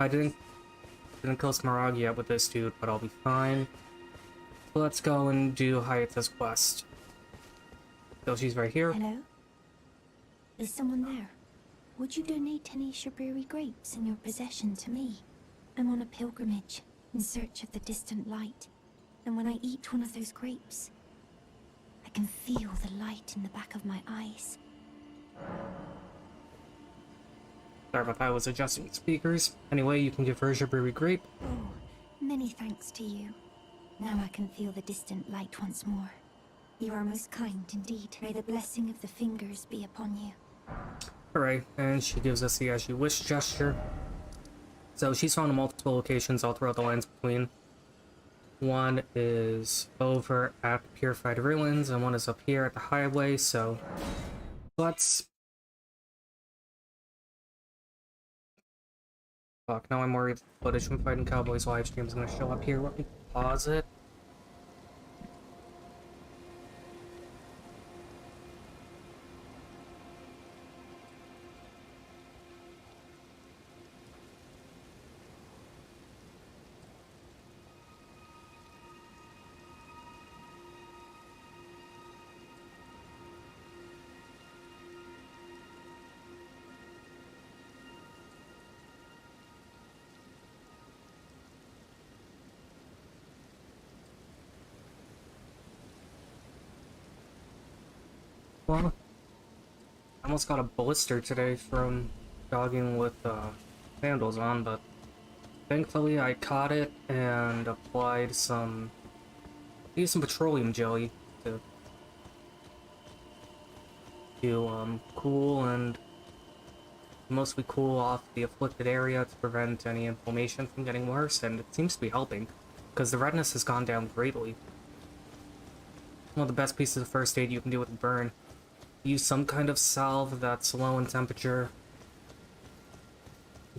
I didn't kill Smaragd yet with this dude, but I'll be fine. Let's go and do Hayata's quest. So she's right here. Hello? Is someone there? Would you donate any strawberry grapes in your possession to me? I'm on a pilgrimage, in search of the distant light. And when I eat one of those grapes, I can feel the light in the back of my eyes. Sorry about that, I was adjusting speakers. Anyway, you can give her a strawberry grape. Oh, many thanks to you. Now I can feel the distant light once more. You are most kind indeed. May the blessing of the fingers be upon you. Alright, and she gives us the as you wish gesture. So she's found multiple locations all throughout the lands between. One is over at the Purified Ruins, and one is up here at the highway, so let's... Fuck, now I'm worried footage from Fighting Cowboys live stream is gonna show up here. Let me pause it. Well, I almost got a blister today from jogging with sandals on, but thankfully I caught it and applied some, used some petroleum jelly to cool and mostly cool off the afflicted area to prevent any inflammation from getting worse, and it seems to be helping because the redness has gone down greatly. One of the best pieces of first aid you can do with a burn. Use some kind of salve that's low in temperature,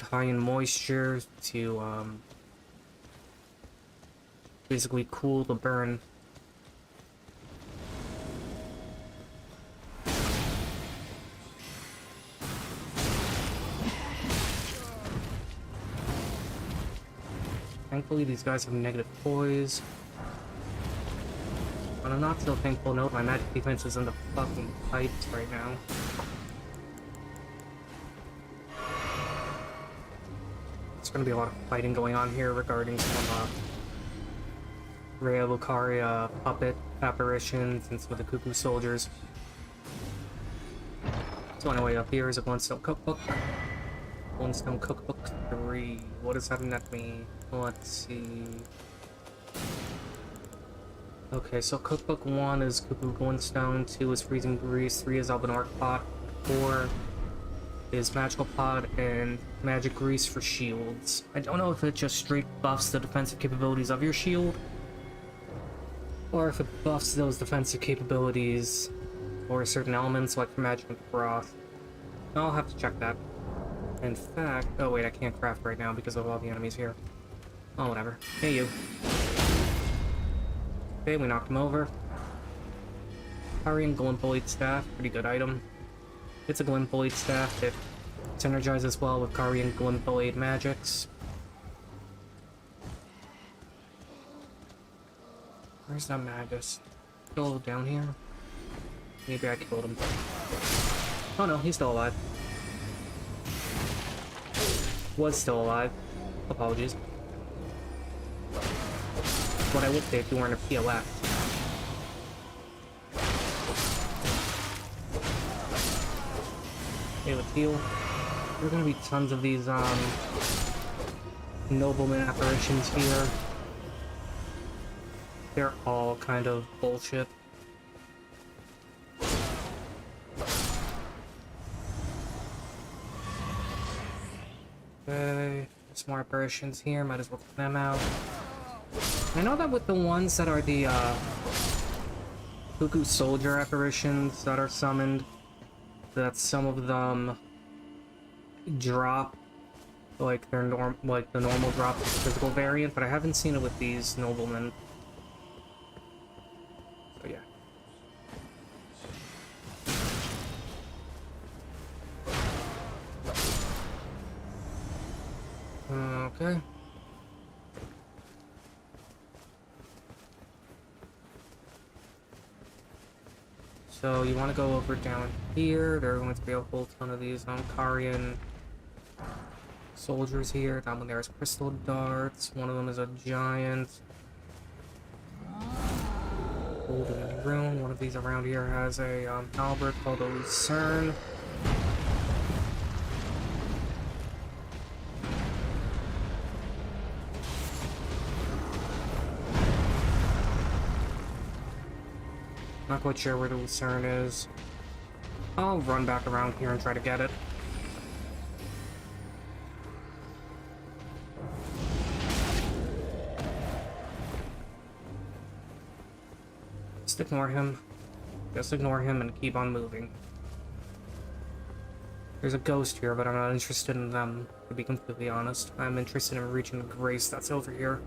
high in moisture to basically cool the burn. Thankfully these guys have negative poise. On a not so thankful note, my magic defense is in the fucking pipes right now. There's gonna be a lot of fighting going on here regarding some Rhea Lucaria puppet apparitions and some of the cuckoo soldiers. So anyway, up here is a Glintstone Cookbook. Glintstone Cookbook 3. What does that net mean? Let's see. Okay, so Cookbook 1 is Cuckoo Glintstone, 2 is Freezing Grease, 3 is Alban Pot, 4 is Magical Pod, and Magic Grease for shields. I don't know if it just straight buffs the defensive capabilities of your shield, or if it buffs those defensive capabilities for certain elements, like for Magic and Frost. I'll have to check that. In fact, oh wait, I can't craft right now because of all the enemies here. Oh, whatever. Hey, you. Okay, we knocked him over. Carrying Glimpolite Staff, pretty good item. It's a Glimpolite Staff that synergizes well with Carrying Glimpolite magics. Where's that Magus? Still down here? Maybe I killed him. Oh no, he's still alive. Was still alive. Apologies. What I would say if you weren't a POF. Okay, let's heal. There are gonna be tons of these nobleman apparitions here. They're all kind of bullshit. Okay, there's more apparitions here, might as well put them out. I know that with the ones that are the Cuckoo Soldier apparitions that are summoned, that some of them drop like their like the normal drop is the physical variant, but I haven't seen it with these noblemen. So yeah. Okay. So you want to go over down here. There are going to be a whole ton of these Karian soldiers here. That one there is crystal darts. One of them is a giant golden rune. One of these around here has a halberd called a lucerne. Not quite sure where the lucerne is. I'll run back around here and try to get it. Just ignore him. Just ignore him and keep on moving. There's a ghost here, but I'm not interested in them, to be completely honest. I'm interested in reaching the grace that's over here.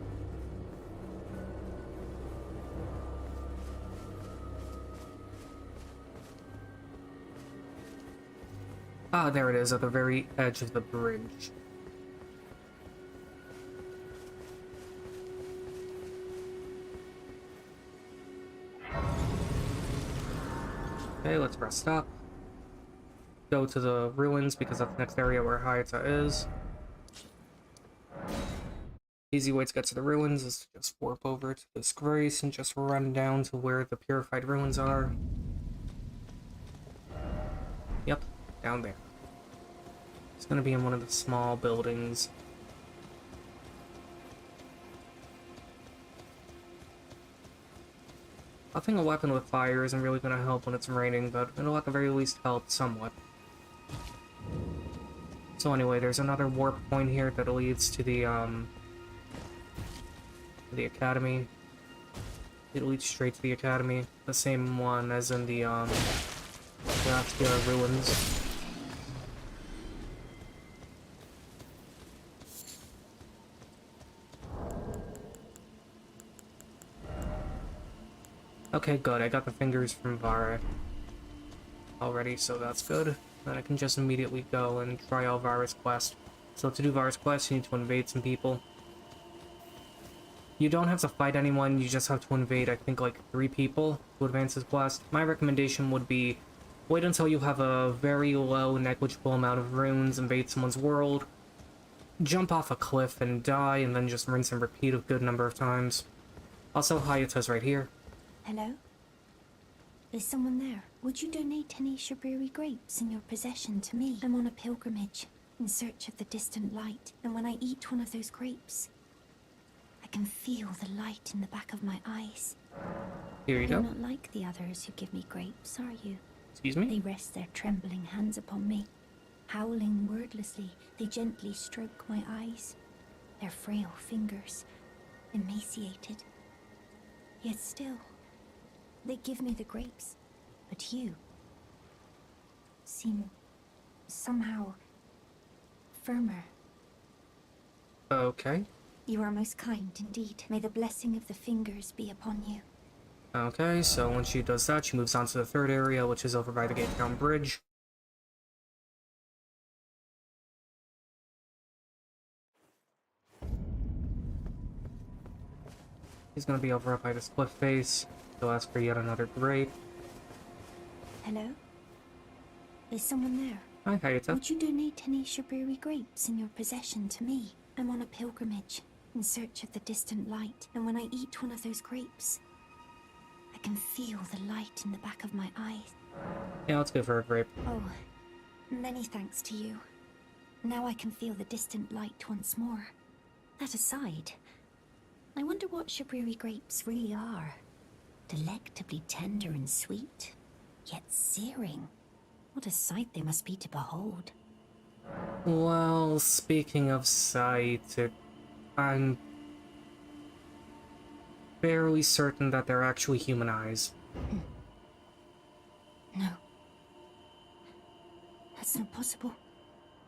Ah, there it is, at the very edge of the bridge. Okay, let's rest up. Go to the ruins, because that's the next area where Hayata is. Easy way to get to the ruins is to just warp over to this grace and just run down to where the purified ruins are. Yep, down there. It's gonna be in one of the small buildings. I think a weapon with fire isn't really gonna help when it's raining, but it'll at the very least help somewhat. So anyway, there's another warp point here that leads to the academy. It leads straight to the academy, the same one as in the Dracula ruins. Okay, good. I got the fingers from Vara already, so that's good. Then I can just immediately go and try out Vara's quest. So to do Vara's quest, you need to invade some people. You don't have to fight anyone, you just have to invade, I think, like 3 people to advance his quest. My recommendation would be wait until you have a very low, negligible amount of runes, invade someone's world, jump off a cliff and die, and then just rinse and repeat a good number of times. Also, Hayata's right here. Hello? Is someone there? Would you donate any Shabriri grapes in your possession to me? I'm on a pilgrimage, in search of the distant light, and when I eat one of those grapes, I can feel the light in the back of my eyes. Here you go. You're not like the others who give me grapes, are you? Excuse me? They rest their trembling hands upon me. Howling wordlessly, they gently stroke my eyes. Their frail fingers, emaciated. Yet still, they give me the grapes. But you seem somehow firmer. Okay. You are most kind indeed. May the blessing of the fingers be upon you. Okay, so once she does that, she moves on to the third area, which is over by the Gate Town Bridge. He's gonna be over by this cliff face. He'll ask for yet another grape. Hello? Is someone there? Hi, Hayata. Would you donate any Shabriri grapes in your possession to me? I'm on a pilgrimage, in search of the distant light, and when I eat one of those grapes, I can feel the light in the back of my eyes. Yeah, let's go for a grape. Oh, many thanks to you. Now I can feel the distant light once more. That aside, I wonder what Shabriri grapes really are. Delectably tender and sweet, yet searing. What a sight they must be to behold. Well, speaking of sight, I'm fairly certain that they're actually human eyes. No. That's not possible.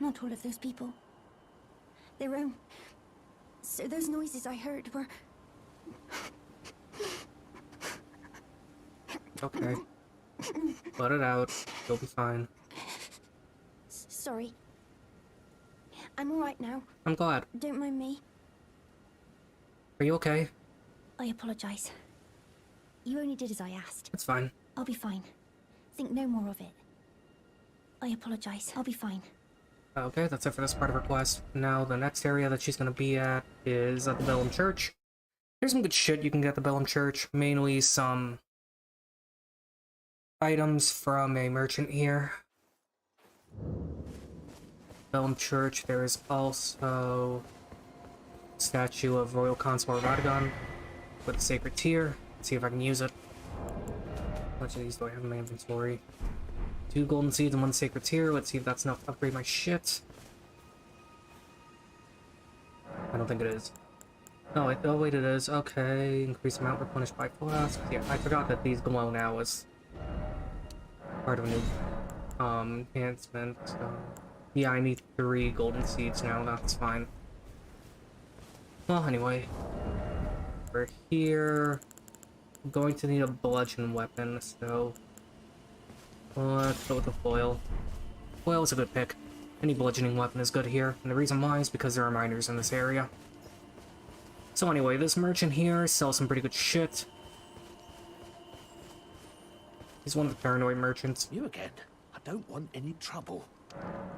Not all of those people. Their own. So those noises I heard were... Okay. Let it out. You'll be fine. Sorry. I'm alright now. I'm glad. Don't mind me. Are you okay? I apologize. You only did as I asked. It's fine. I'll be fine. Think no more of it. I apologize. I'll be fine. Okay, that's it for this part of her quest. Now, the next area that she's gonna be at is at the Bellum Church. There's some good shit you can get at the Bellum Church. Mainly some items from a merchant here. Bellum Church, there is also a statue of Royal Consort Radagon with a sacred tear. Let's see if I can use it. How much of these do I have in my inventory? 2 golden seeds and 1 sacred tear. Let's see if that's enough to upgrade my shit. I don't think it is. No, oh wait, it is. Okay, increase amount replenished by flasks. Yeah, I forgot that these glow now as part of a new enhancement. So yeah, I need 3 golden seeds now. That's fine. Well, anyway, we're here. I'm going to need a bludgeon weapon, so let's go with the foil. Foil is a good pick. Any bludgeoning weapon is good here, and the reason why is because there are miners in this area. So anyway, this merchant here sells some pretty good shit. He's one of the paranoid merchants. You again? I don't want any trouble.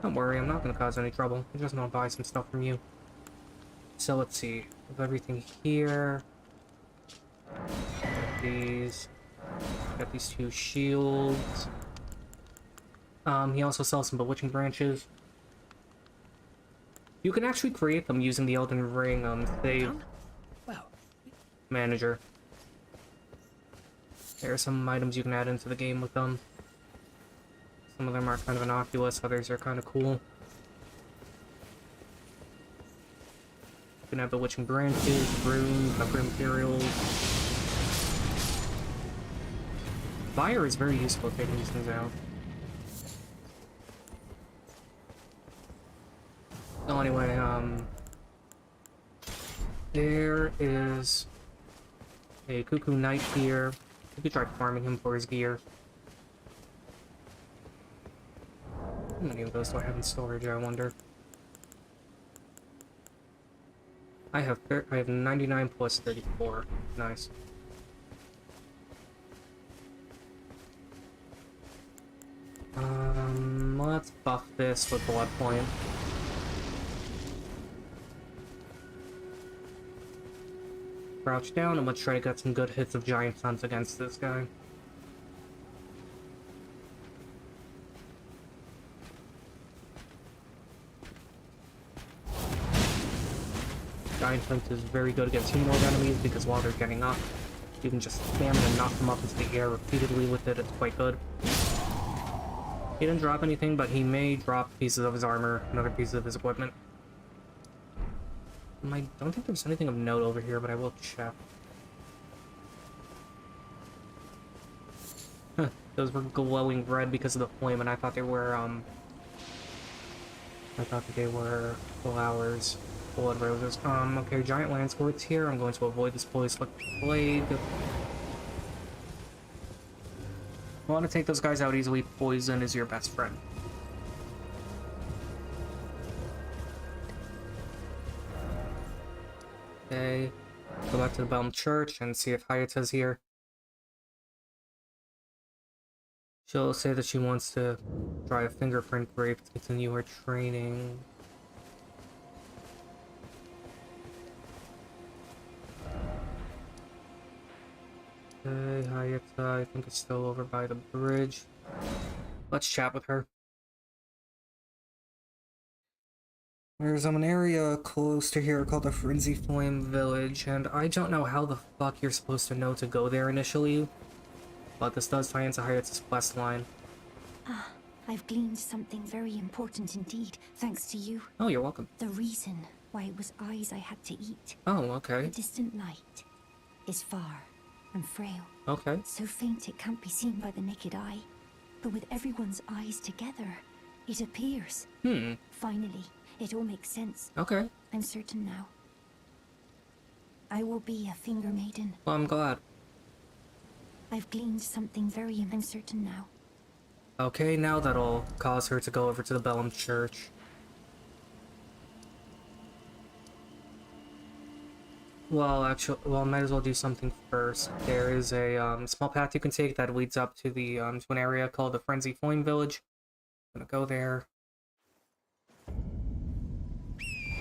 Don't worry, I'm not gonna cause any trouble. I just want to buy some stuff from you. So let's see. We have everything here. Got these 2 shields. He also sells some bewitching branches. You can actually create them using the Elden Ring save Well, manager. There are some items you can add into the game with them. Some of them are kind of innocuous, others are kind of cool. You can have bewitching branches, runes, upgrade materials. Fire is very useful at taking these things out. So anyway, there is a Cuckoo Knight here. You could try farming him for his gear. How many of those do I have in storage, I wonder? I have 99 plus 34. Nice. Let's buff this with Blood Point. Crouch down and let's try to get some good hits of Giant Suns against this guy. Giant Flint is very good against humanoid enemies because while they're getting up, you can just spam it and knock them up into the air repeatedly with it. It's quite good. He didn't drop anything, but he may drop pieces of his armor and other pieces of his equipment. I don't think there's anything of note over here, but I will check. Huh, those were glowing red because of the flame, and I thought they were, I thought that they were flowers. Blood roses. Okay, giant land squirts here. I'm going to avoid this poisonous plague. I want to take those guys out easily. Poison is your best friend. Okay, go back to the Bellum Church and see if Hayata's here. She'll say that she wants to try a fingerprint grape to continue her training. Okay, Hayata, I think it's still over by the bridge. Let's chat with her. There's an area close to here called the Frenzy Flame Village, and I don't know how the fuck you're supposed to know to go there initially, but this does tie into Hayata's quest line. Ah, I've gleaned something very important indeed, thanks to you. Oh, you're welcome. The reason why it was eyes I had to eat. Oh, okay. The distant light is far and frail. Okay. So faint it can't be seen by the naked eye. But with everyone's eyes together, it appears. Finally, it all makes sense. Okay. I'm certain now. I will be a finger maiden. Well, I'm glad. I've gleaned something very uncertain now. Okay, now that'll cause her to go over to the Bellum Church. Well, actually, well, I might as well do something first. There is a small path you can take that leads up to the to an area called the Frenzy Flame Village. I'm gonna go there.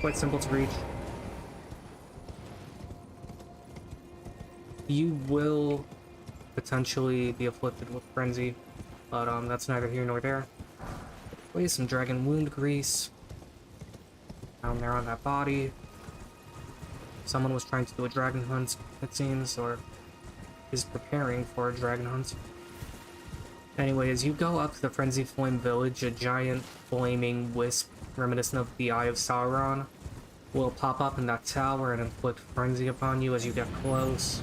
Quite simple to reach. You will potentially be afflicted with frenzy, but that's neither here nor there. Place some dragon wound grease down there on that body. Someone was trying to do a dragon hunt, it seems, or is preparing for a dragon hunt. Anyway, as you go up to the Frenzy Flame Village, a giant flaming wisp reminiscent of the Eye of Sauron will pop up in that tower and inflict frenzy upon you as you get close.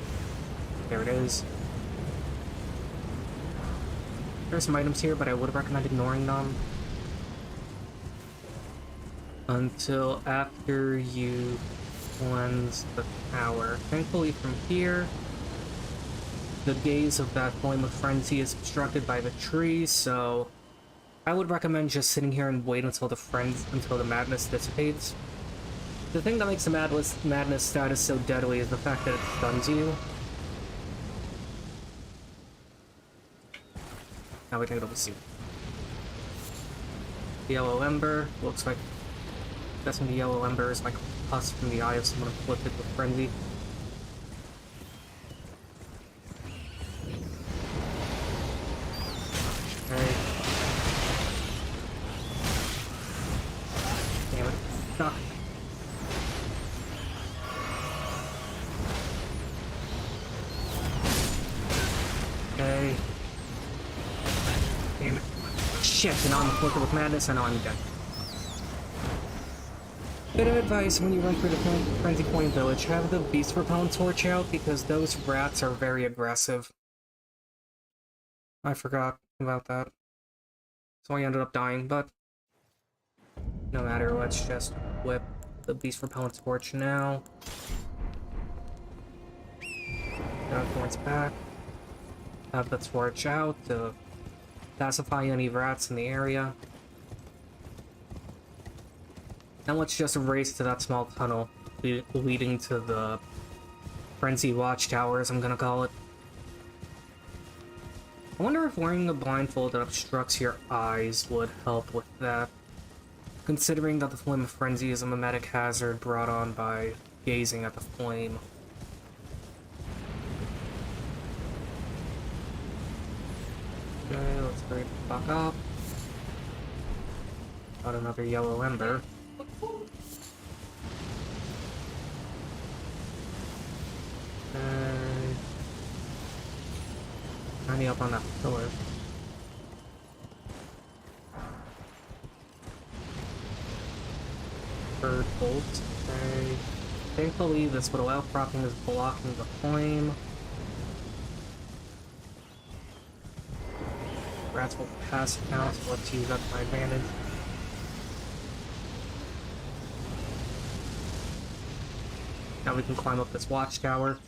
There it is. There's some items here, but I would recommend ignoring them until after you cleanse the tower. Thankfully, from here, the gaze of that flame of frenzy is obstructed by the trees, so I would recommend just sitting here and wait until the madness dissipates. The thing that makes the madness status so deadly is the fact that it stuns you. Now we can go to see. The yellow ember looks like. Guessing the yellow ember is like pus from the eye of someone afflicted with frenzy. Okay. Damn it. Stuck. Okay. Damn it. Shit, and now I'm afflicted with madness, and now I'm dead. Bit of advice when you run through the Frenzy Point Village, have the Beast Repellent torch out, because those rats are very aggressive. I forgot about that. So I ended up dying, but no matter, let's just whip the Beast Repellent torch now. Get our points back. Have the torch out to pacify any rats in the area. And let's just race to that small tunnel leading to the Frenzy Watchtower, as I'm gonna call it. I wonder if wearing a blindfold that obstructs your eyes would help with that, considering that the Flame of Frenzy is a mimetic hazard brought on by gazing at the flame. Okay, let's hurry the fuck up. Got another yellow ember. Tiny up on that pillar. Bird bolt. Okay. Thankfully, this little outcropping is blocking the flame. Rats will pass it now, so let's use that to my advantage. Now we can climb up this watchtower.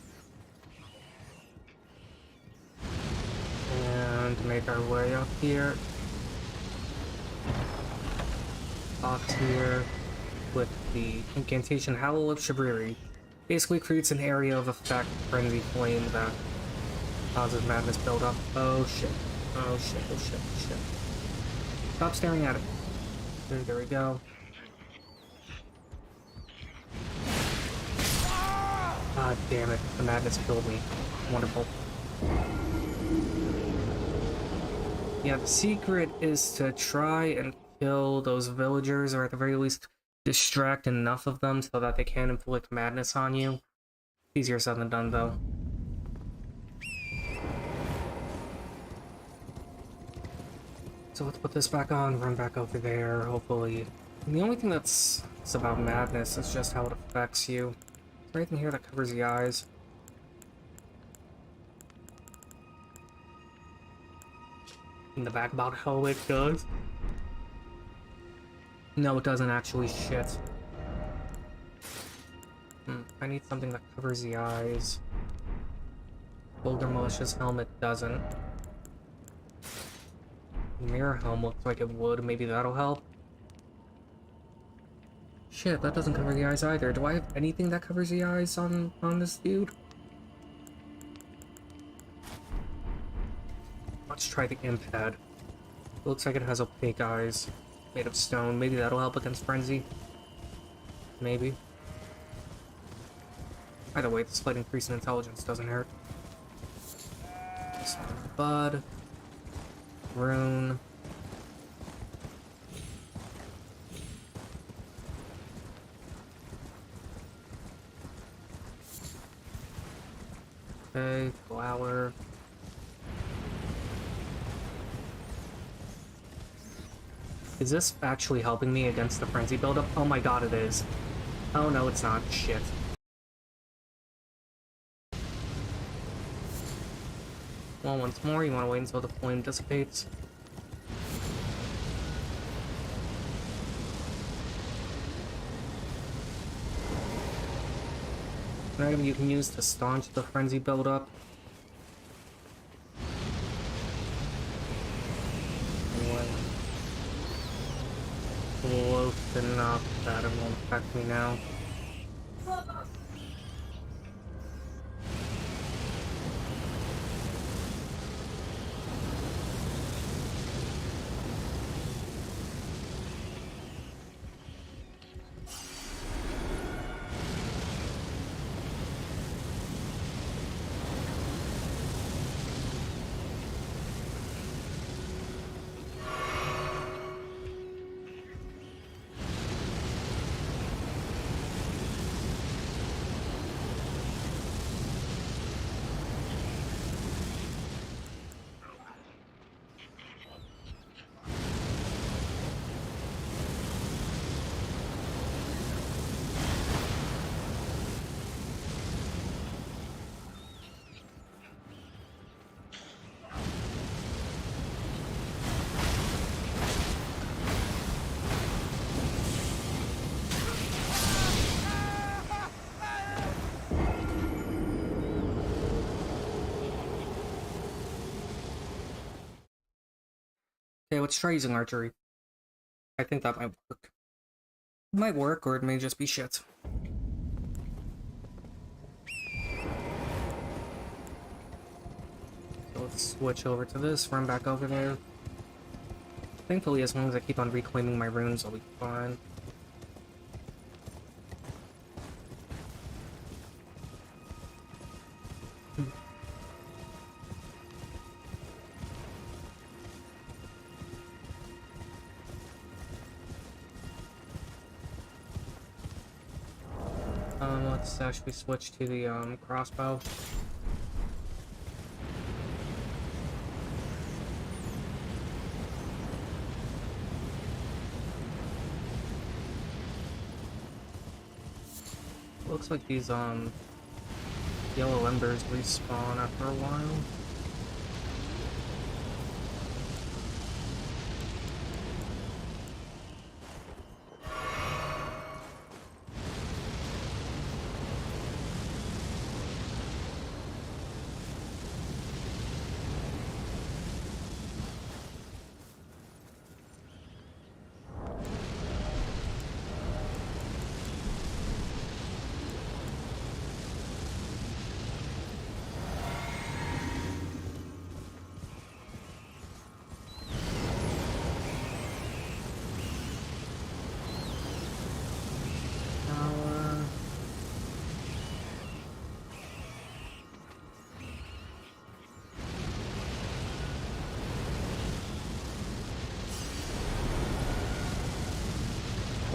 And make our way up here. Box here with the incantation Howl of Shabriri. Basically creates an area of effect frenzy flame that causes madness buildup. Oh shit. Oh shit, oh shit, oh shit. Stop staring at it. There we go. God damn it, the madness killed me. Wonderful. Yeah, the secret is to try and kill those villagers, or at the very least, distract enough of them so that they can inflict madness on you. Easier said than done, though. So let's put this back on, run back over there, hopefully. And the only thing that's about madness is just how it affects you. Is there anything here that covers the eyes? In the back about how it does? No, it doesn't actually, shit. I need something that covers the eyes. Boulder Malicious Helmet doesn't. Mirror Helm looks like it would, maybe that'll help. shit, that doesn't cover the eyes either. Do I have anything that covers the eyes on this dude? Let's try the imp head. Looks like it has opaque eyes. Made of stone. Maybe that'll help against frenzy. Maybe. Either way, the slight increase in intelligence doesn't hurt. Bud. Rune. Okay, flower. Is this actually helping me against the frenzy buildup? Oh my god, it is. Oh no, it's not. Shit. Well, once more, you want to wait until the flame dissipates. An item you can use to staunch the frenzy buildup. Close enough that it won't affect me now. Okay, let's try using archery. I think that might work. It might work, or it may just be shit. So let's switch over to this, run back over there. Thankfully, as long as I keep on reclaiming my runes, I'll be fine. Let's actually switch to the crossbow. Looks like these yellow embers respawn after a while.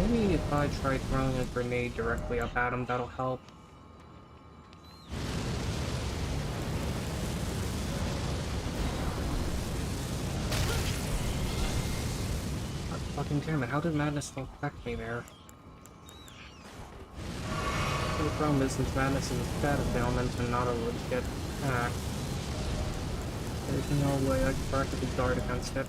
Maybe if I try throwing a grenade directly up at him, that'll help. God fucking damn it, how did madness still affect me there? The problem is, since madness is a status ailment and not a legit attack, there's no way I can practically guard against it.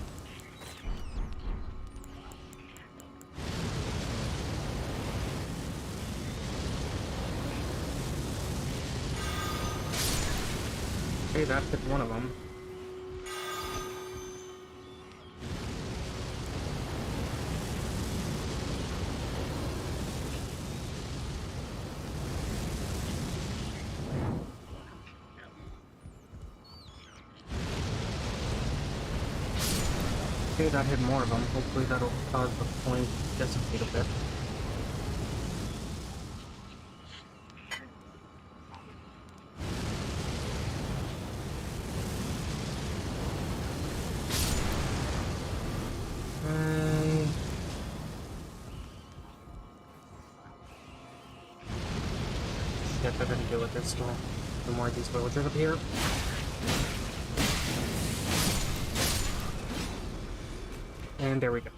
Okay, that hit one of them. Okay, that hit more of them. Hopefully that'll cause the point to dissipate a bit. Shit, I didn't deal with this one. The more of these villagers up here. And there we go.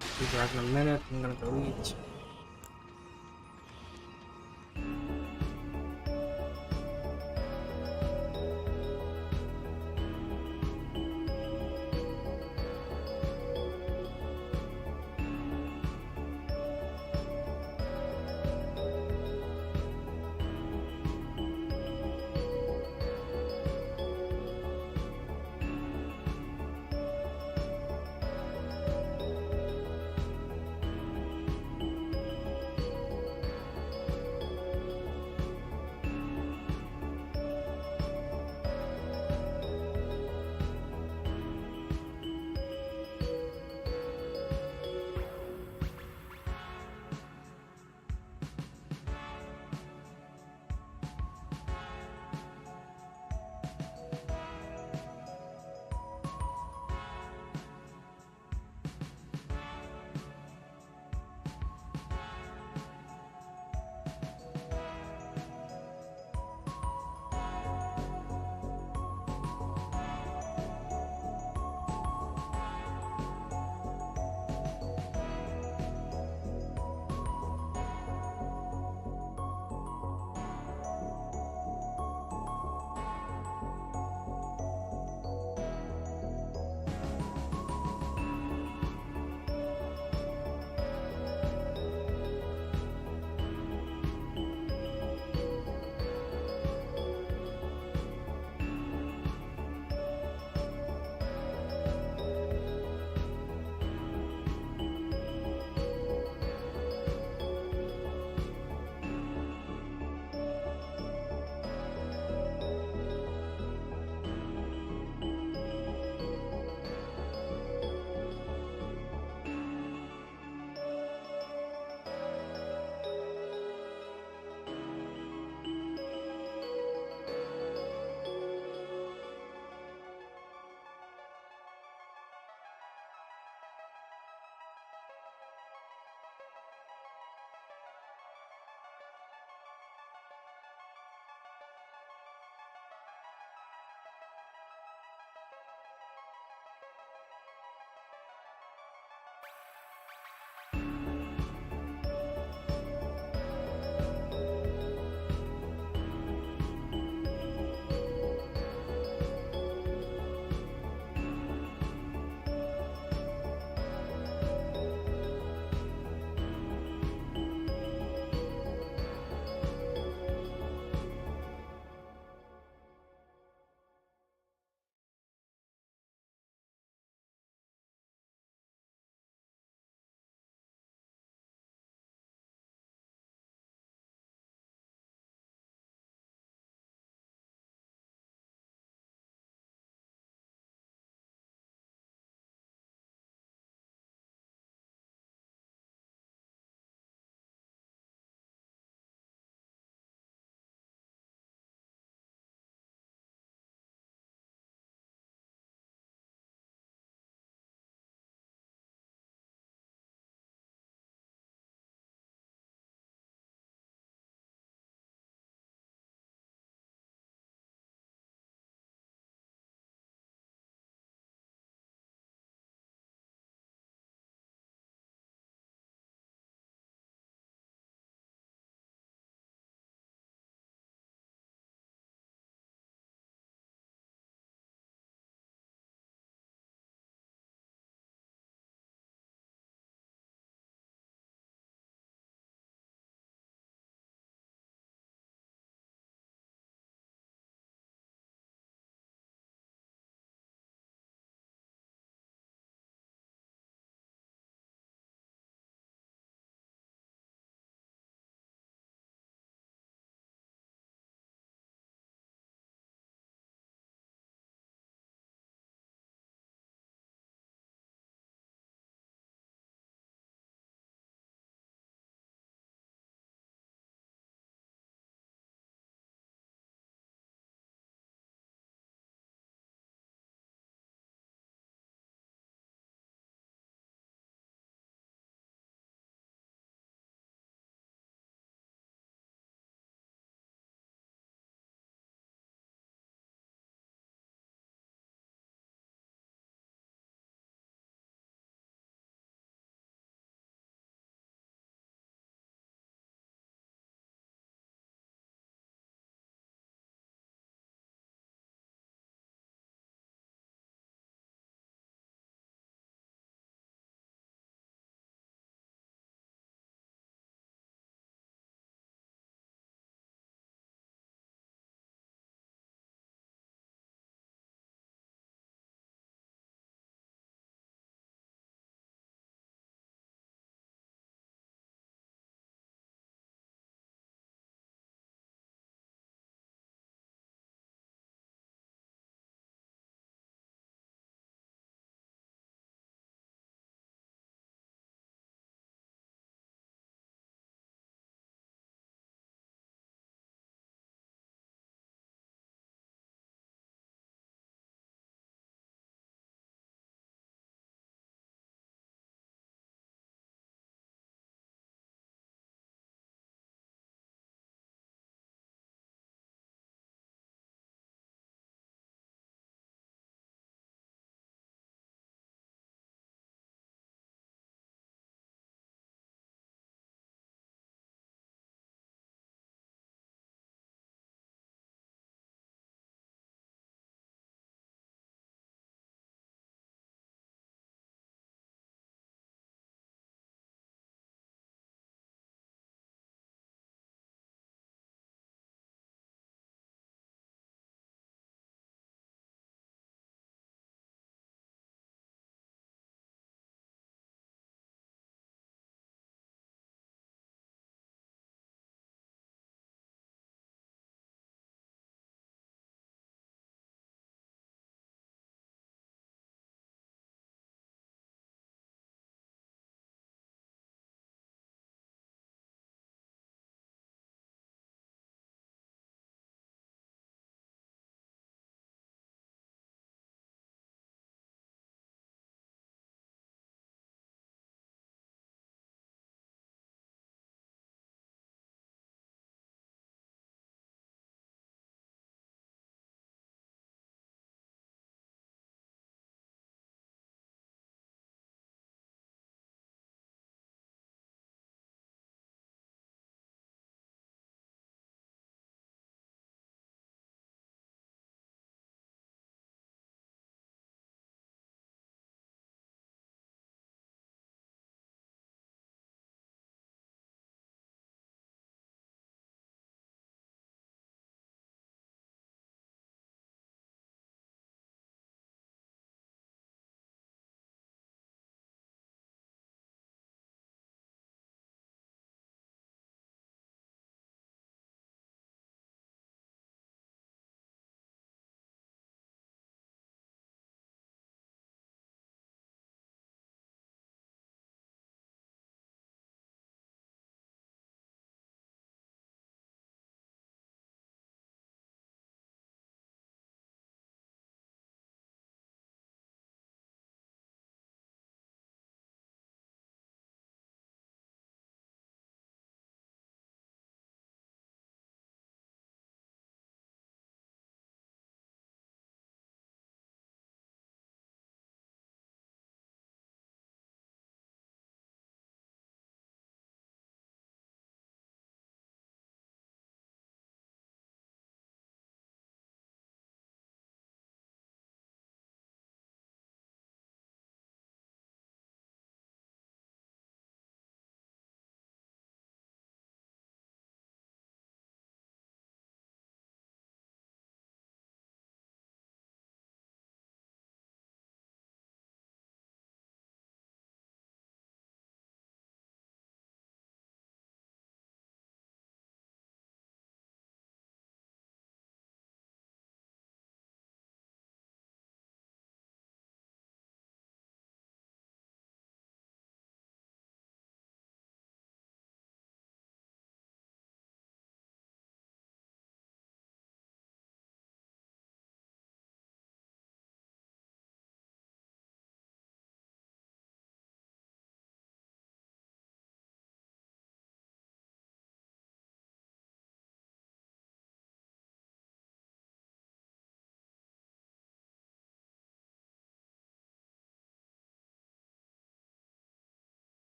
Be back in a minute. I'm gonna go eat.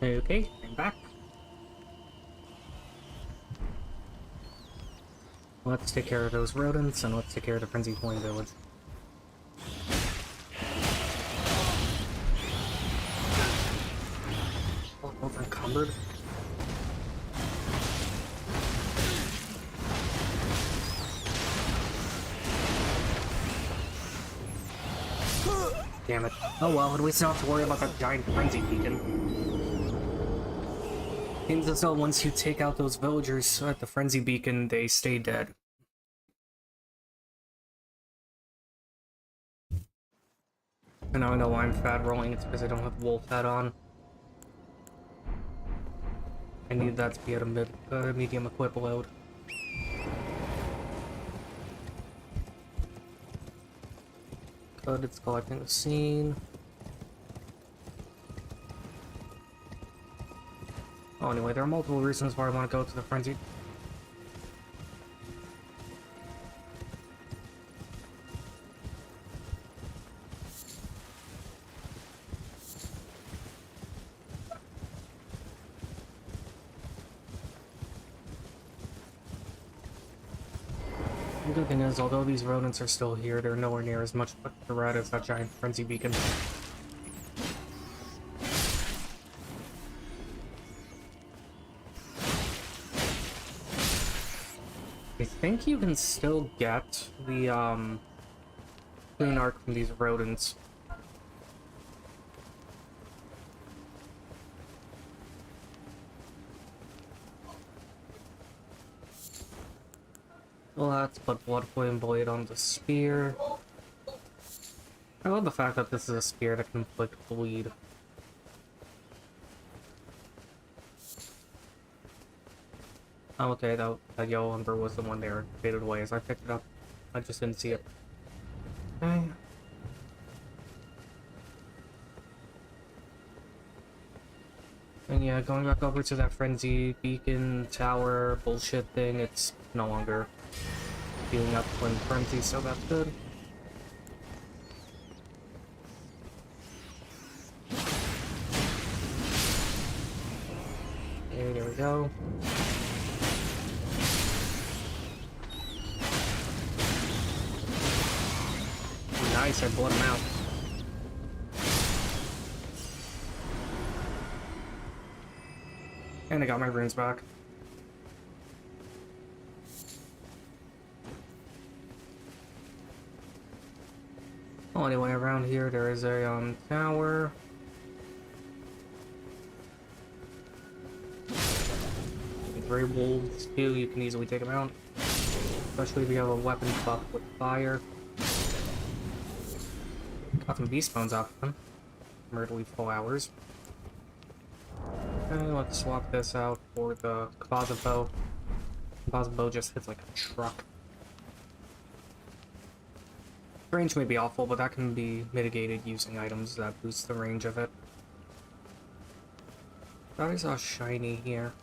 Okay, I'm back. Let's take care of those rodents, and let's take care of the Frenzy Point Village. Oh, overencumbered. Damn it. Oh well, at least I don't have to worry about that giant frenzy beacon. Seems as though once you take out those villagers at the frenzy beacon, they stay dead. And now I know why I'm fat rolling, it's because I don't have wolf head on. I need that to be at a medium equip load. Good, it's collecting the scene. Oh, anyway, there are multiple reasons why I want to go to the frenzy. The good thing is, although these rodents are still here, they're nowhere near as much of a threat as that giant frenzy beacon. I think you can still get the, clean arc from these rodents. Let's put Blood Flame Blade on the spear. I love the fact that this is a spear that can inflict bleed. Oh, okay, that yellow ember was the one there faded away as I picked it up. I just didn't see it. Okay. And yeah, going back over to that frenzy beacon tower bullshit thing, it's no longer healing up when frenzy, so that's good. Okay, there we go. Nice, I bled him out. And I got my runes back. Oh, anyway, around here there is a tower. Gray wolves too, you can easily take them out. Especially if you have a weapon buff with fire. Got some beast bones off of them. Myrtly flowers. Okay, let's swap this out for the composite bow. Composite bow just hits like a truck. Range may be awful, but that can be mitigated using items that boost the range of it. Thought I saw shiny here.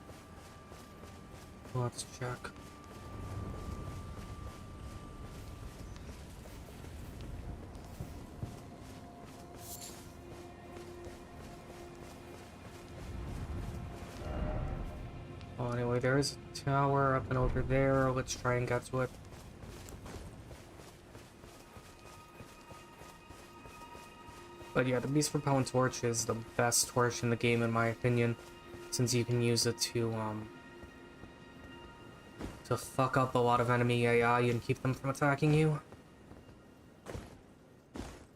Let's check. Oh, anyway, there is a tower up and over there. Let's try and get to it. But yeah, the Beast Propellant Torch is the best torch in the game in my opinion, since you can use it to fuck up a lot of enemy AI and keep them from attacking you.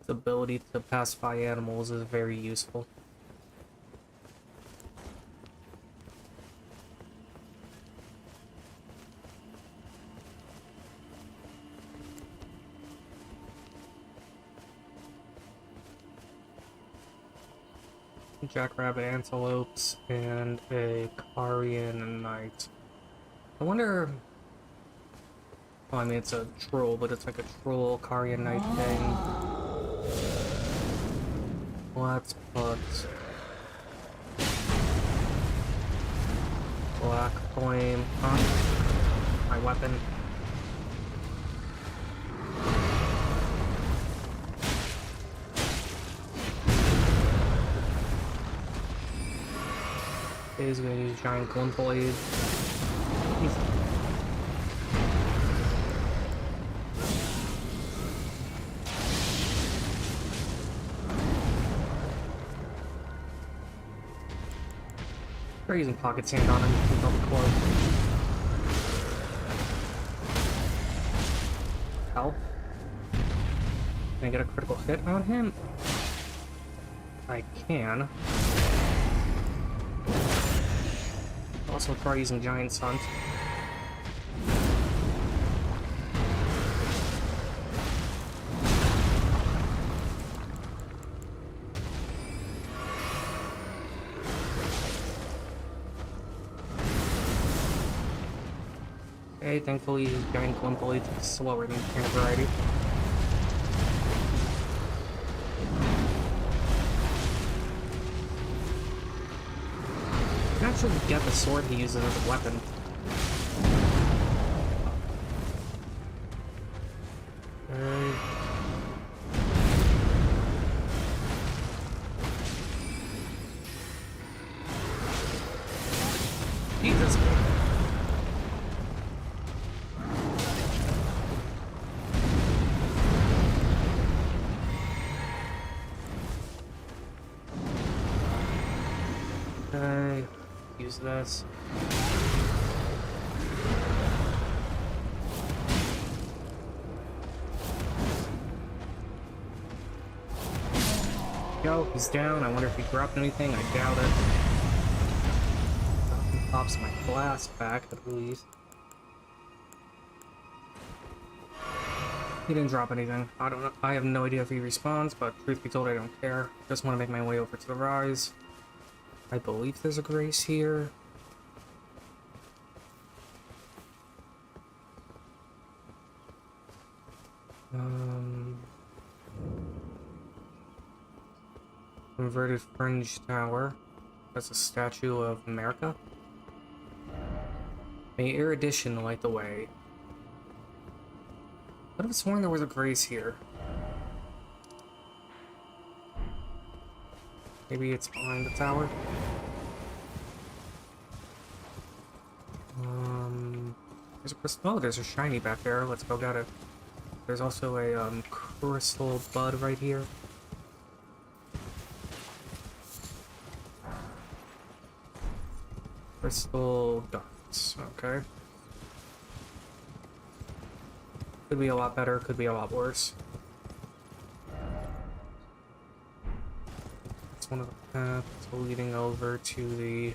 Its ability to pacify animals is very useful. Jackrabbit antelopes and a Carian knight. I wonder. Well, I mean, it's a troll, but it's like a troll Carian knight thing. Let's put Black Flame on my weapon. He's gonna use giant glint blade. They're using pocket sand on him to keep up close. Help. Can I get a critical hit on him? I can. Also try using Giant Stunt. Okay, thankfully Giant Glint Blade is slower than Trainer Variety. You can actually get the sword he uses as a weapon. Jesus. Okay, use this. Yo, he's down. I wonder if he dropped anything. I doubt it. He pops my blast back at least. He didn't drop anything. I don't know. I have no idea if he responds, but truth be told, I don't care. Just want to make my way over to the rise. I believe there's a grace here. Inverted Fringe Tower. That's a statue of America. May erudition light the way. I would have sworn there was a grace here. Maybe it's behind the tower. There's a crystal. Oh, there's a shiny back there. Let's go get it. There's also a crystal bud right here. Crystal darts. Okay. Could be a lot better. Could be a lot worse. It's one of the paths leading over to the.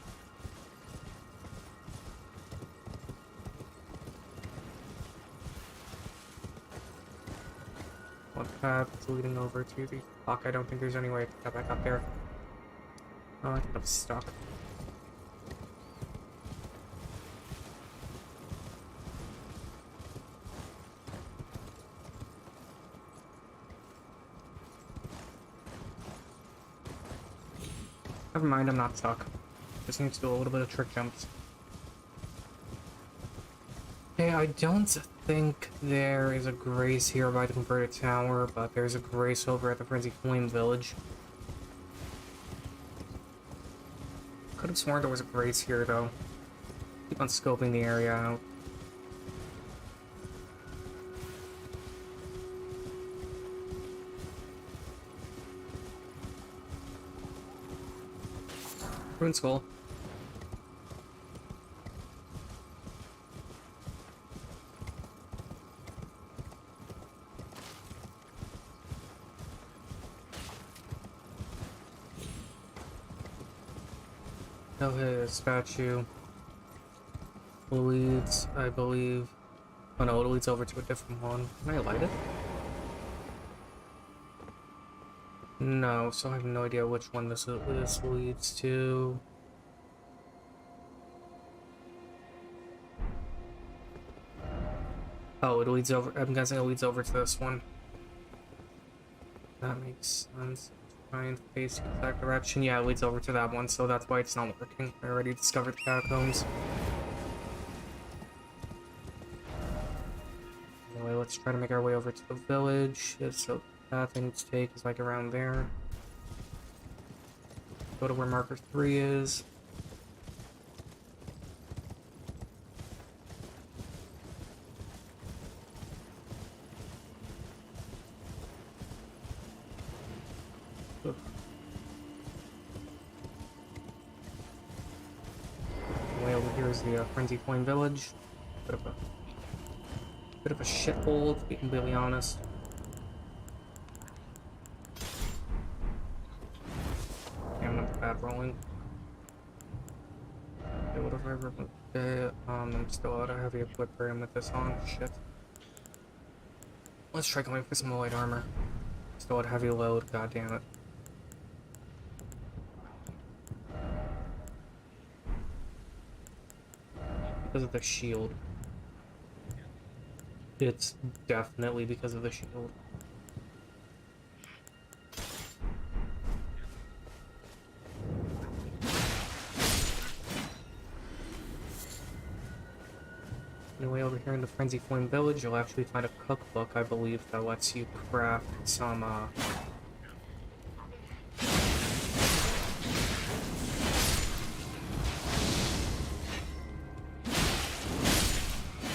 One path is leading over to the clock. I don't think there's any way to get back up there. Oh, I think I'm stuck. Never mind, I'm not stuck. Just need to do a little bit of trick jumps. Okay, I don't think there is a grace here by the converted tower, but there's a grace over at the Frenzy Flame Village. Could have sworn there was a grace here, though. Keep on scoping the area out. Rune Skull. No hit statue. Leads, I believe. Oh no, it leads over to a different one. Can I light it? No, so I have no idea which one this leads to. Oh, it leads over. I'm guessing it leads over to this one. That makes sense. Try and face the exact direction. Yeah, it leads over to that one, so that's why it's not working. I already discovered the catacombs. Anyway, let's try to make our way over to the village. So the path I need to take is like around there. Go to where marker 3 is. here's the Frenzy Flame Village. Bit of a shithole, to be completely honest. Damn, not bad rolling. Okay, what if I remove it? I'm still out of heavy equilibrium with this on. Shit. Let's try going for some light armor. Still at heavy load, god damn it. Because of the shield. It's definitely because of the shield. Anyway, over here in the Frenzy Flame Village, you'll actually find a cookbook, I believe, that lets you craft some,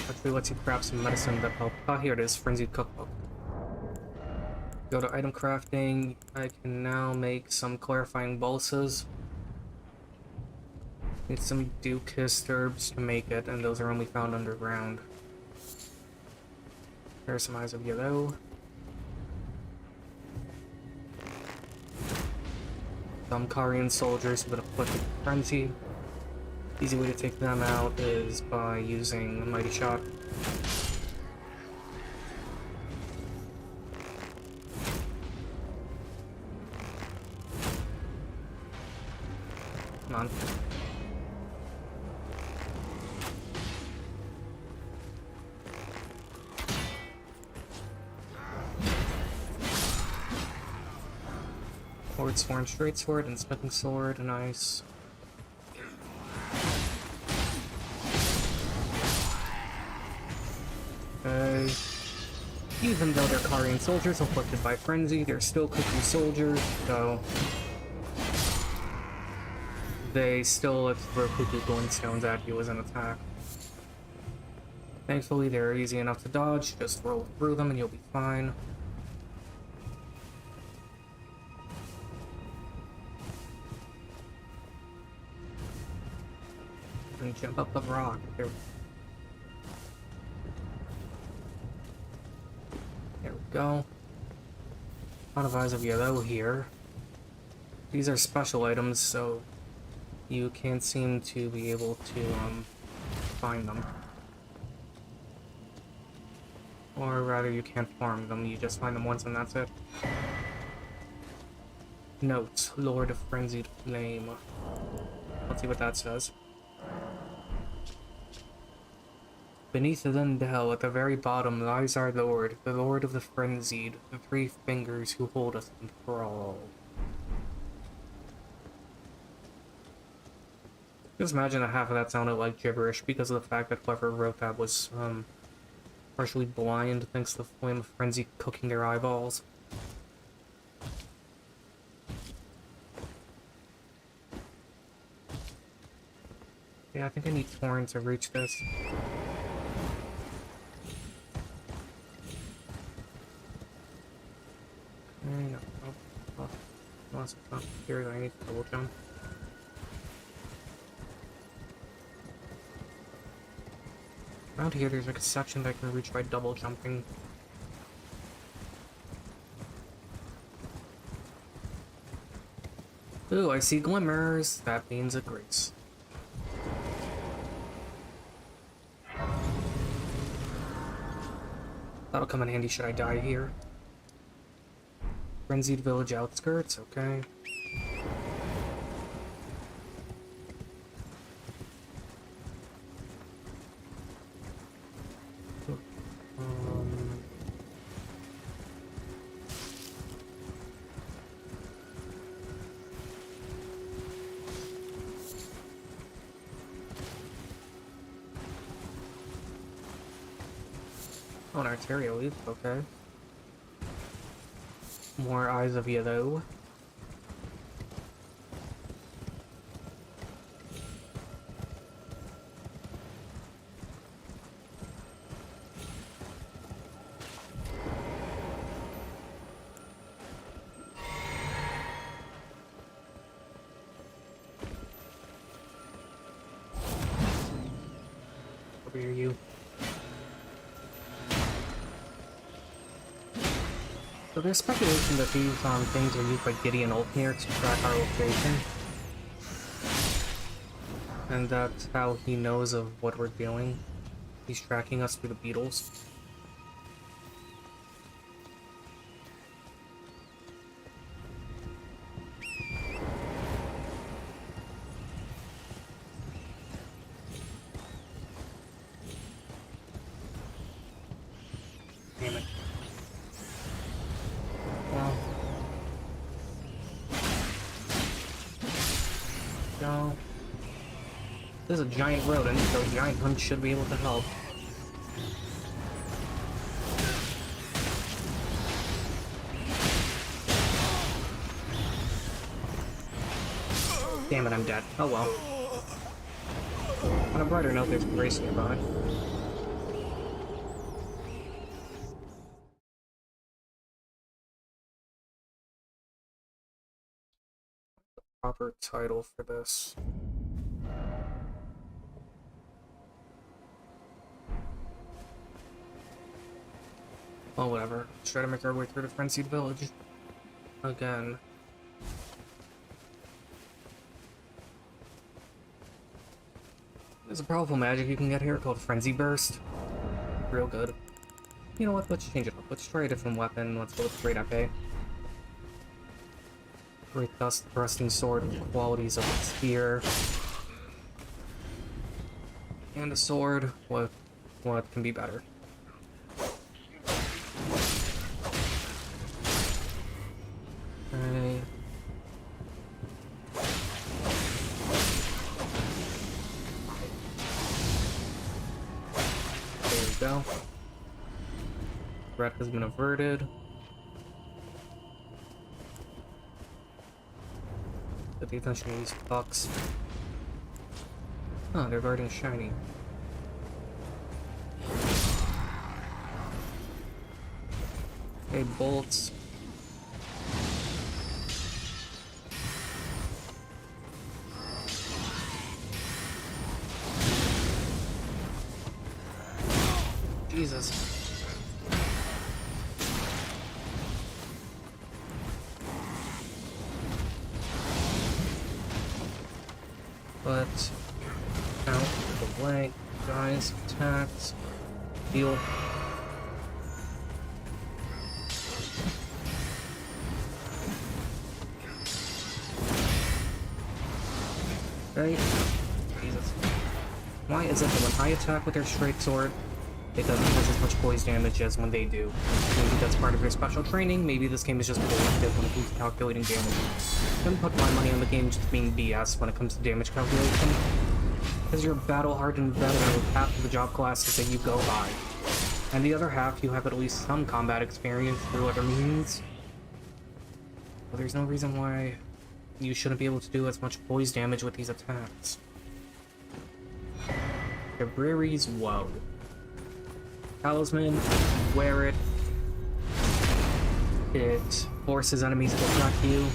actually lets you craft some medicine that help. Ah, here it is, Frenzied Cookbook. Go to item crafting. I can now make some clarifying balsas. Need some dew-kissed herbs to make it, and those are only found underground. There are some eyes of yellow. Some Karian soldiers with afflicted frenzy. Easy way to take them out is by using a mighty shot. Come on. Forward Sworn Straight Sword and Smithing Sword, nice. Okay. Even though they're Karian soldiers afflicted by frenzy, they're still cooking soldiers, so they still let throw cuckoo glintstones at you as an attack. Thankfully, they're easy enough to dodge, just roll through them and you'll be fine. And jump up the rock. There we go. A lot of eyes of yellow here. These are special items, so you can't seem to be able to find them. Or rather, you can't farm them, you just find them once and that's it. Notes, Lord of Frenzied Flame. Let's see what that says. Beneath the Lindell, at the very bottom, lies our Lord, the Lord of the Frenzied, the three fingers who hold us in thrall. Just imagine that half of that sounded like gibberish because of the fact that whoever wrote that was, partially blind thanks to the flame of frenzy cooking their eyeballs. Yeah, I think I need Thorn to reach this. No, unless it's not here, I need to double jump. Around here, there's like a section that I can reach by double jumping. Ooh, I see glimmers. That means a grace. That'll come in handy should I die here. Frenzied Village outskirts, okay. Oh, an arterial leaf, okay. More eyes of yellow. Where are you? So there's speculation that these things are used by Gideon Ultimate to track our location. And that's how he knows of what we're doing. He's tracking us through the beetles. Damn it. Well. No. This is a giant rodent, so a giant hunt should be able to help. Damn it, I'm dead. Oh well. On a brighter note, there's Grace nearby. Proper title for this. Well, whatever. Let's try to make our way through the Frenzied Village. Again. There's a powerful magic you can get here called Frenzy Burst. Real good. You know what? Let's change it up. Let's try a different weapon. Let's go with Great Epee. Great Dust Thrusting Sword with the qualities of a spear. And a sword. What can be better? Okay. There we go. Threat has been averted. Get the attention of these fucks. Oh, they're guarding shiny. Hey, bolts. Jesus. But out of the way, guys, attacks, heal. Right? Jesus. Why is it that when I attack with their straight sword, it doesn't have as much poise damage as when they do? Maybe that's part of your special training, maybe this game is just bullshit when it comes to calculating damage. I'm gonna put my money on the game just being BS when it comes to damage calculation. Because you're battle-hardened veteran with half of the job classes that you go by. And the other half, you have at least some combat experience through other means. But there's no reason why you shouldn't be able to do as much poise damage with these attacks. Cabreri's Woe. Talisman, wear it. It forces enemies to attack you.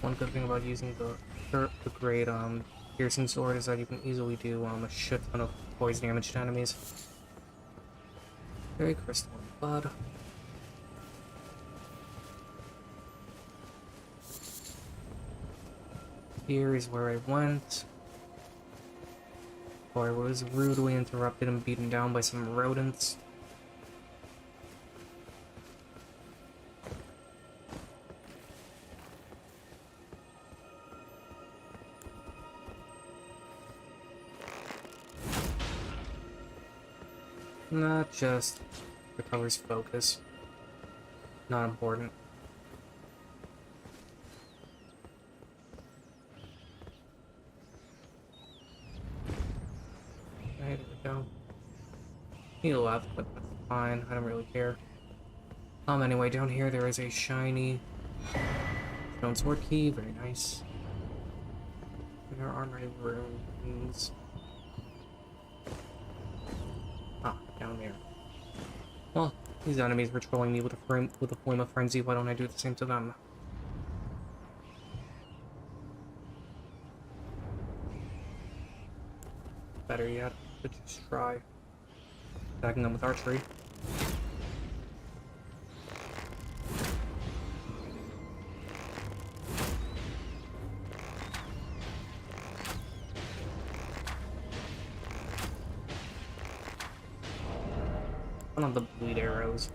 One good thing about using the great piercing sword is that you can easily do a shit ton of poison damage to enemies. Very crystal blood. Here is where I went. Or I was rudely interrupted and beaten down by some rodents. Not just recovers focus. Not important. Right, there we go. He left, but that's fine. I don't really care. Anyway, down here there is a shiny stone sword key. Very nice. There are no runes. down here. Well, these enemies were trolling me with a flame of frenzy. Why don't I do the same to them? Better yet, could just try attacking them with archery. One of the bleed arrows.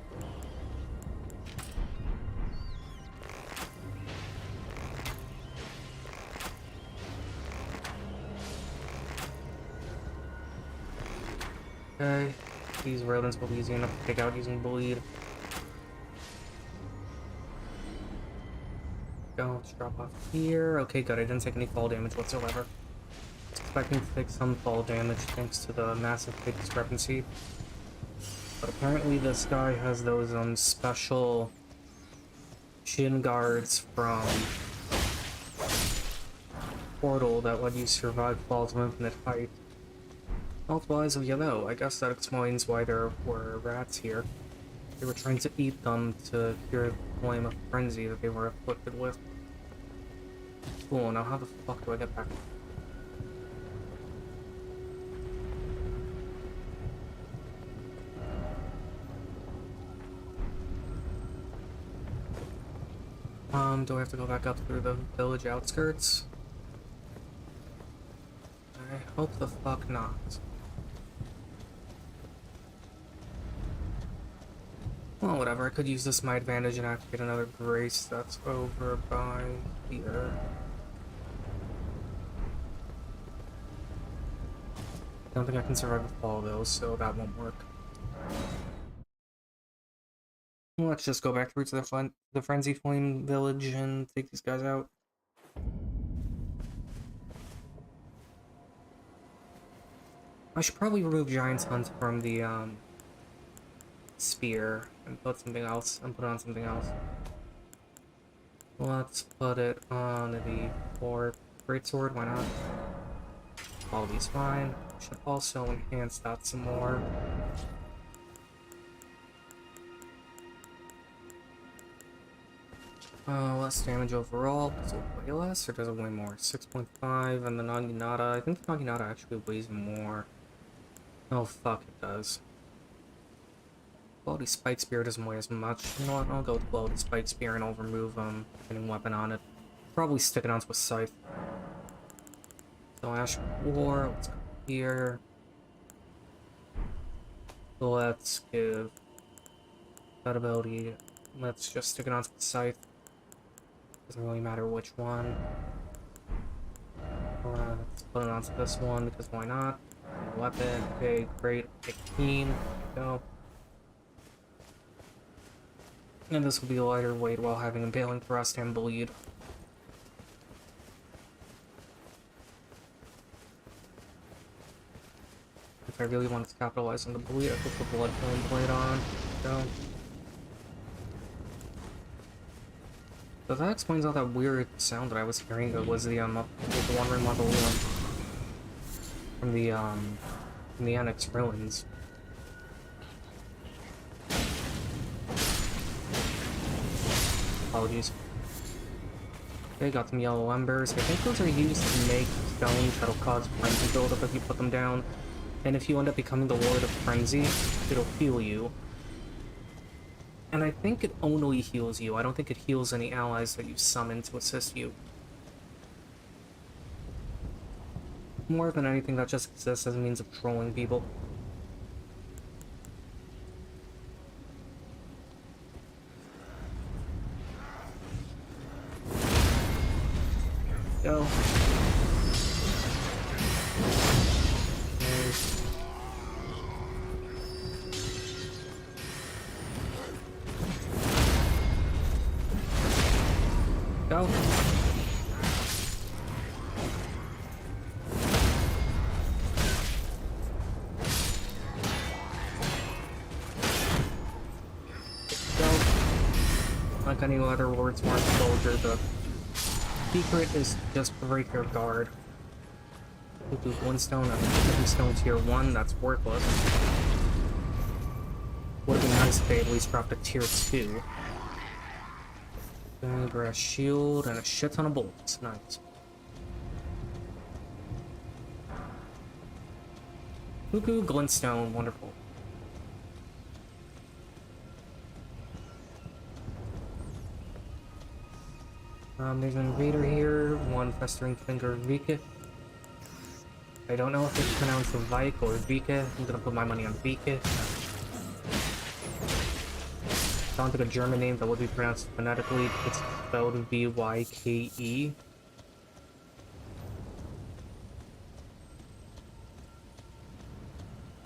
Okay, these rodents will be easy enough to take out using bleed. Go, let's drop off here. Okay, good. I didn't take any fall damage whatsoever. I was expecting to take some fall damage thanks to the massive height discrepancy. But apparently this guy has those special shin guards from Portal that let you survive falls of infinite height. Multiple eyes of yellow. I guess that explains why there were rats here. They were trying to eat them to cure the flame of frenzy that they were afflicted with. Cool, now how the fuck do I get back? Do I have to go back up through the village outskirts? I hope the fuck not. Well, whatever, I could use this to my advantage and activate another grace that's over by here. I don't think I can survive a fall though, so that won't work. Let's just go back through to the Frenzy Flame village and take these guys out. I should probably remove Giant's Hunt from the spear and put something else and put it on something else. Let's put it on the fourth greatsword, why not? Quality's fine. Should also enhance that some more. Less damage overall. Does it weigh less or does it weigh more? 6.5 and the Naginata. I think the Naginata actually weighs more. Oh fuck, it does. Quality Spike Spear doesn't weigh as much. You know what? I'll go with Quality Spike Spear and I'll remove any weapon on it. Probably stick it onto a scythe. So Ash War, let's go here. Let's give that ability. Let's just stick it onto the scythe. Doesn't really matter which one. Let's put it onto this one because why not? Weapon, okay, great. Pick team, go. And this will be a lighter weight while having Impaling Thrust and Bleed. If I really wanted to capitalize on the Bleed, I could put the Blood-Filling Blade on. Go. So that explains all that weird sound that I was hearing. It was the Wandering Mausoleum from the Annex Ruins. Apologies. Okay, got some yellow embers. I think those are used to make stones that'll cause frenzy buildup if you put them down. And if you end up becoming the Lord of Frenzy, it'll heal you. And I think it only heals you. I don't think it heals any allies that you summon to assist you. More than anything, that just exists as a means of trolling people. Go. Go. Like any other Lord Smart soldier, the secret is just break your guard. We'll do one stone, a stone tier 1, that's worthless. nice if they at least dropped a tier 2. Grass shield and a shit ton of bullets. Nice. Cuckoo, glintstone, wonderful. There's an invader here, one festering finger Vika. I don't know if it's pronounced Vike or Vika. I'm gonna put my money on Vika. Sounds like a German name that would be pronounced phonetically. It's spelled V-Y-K-E.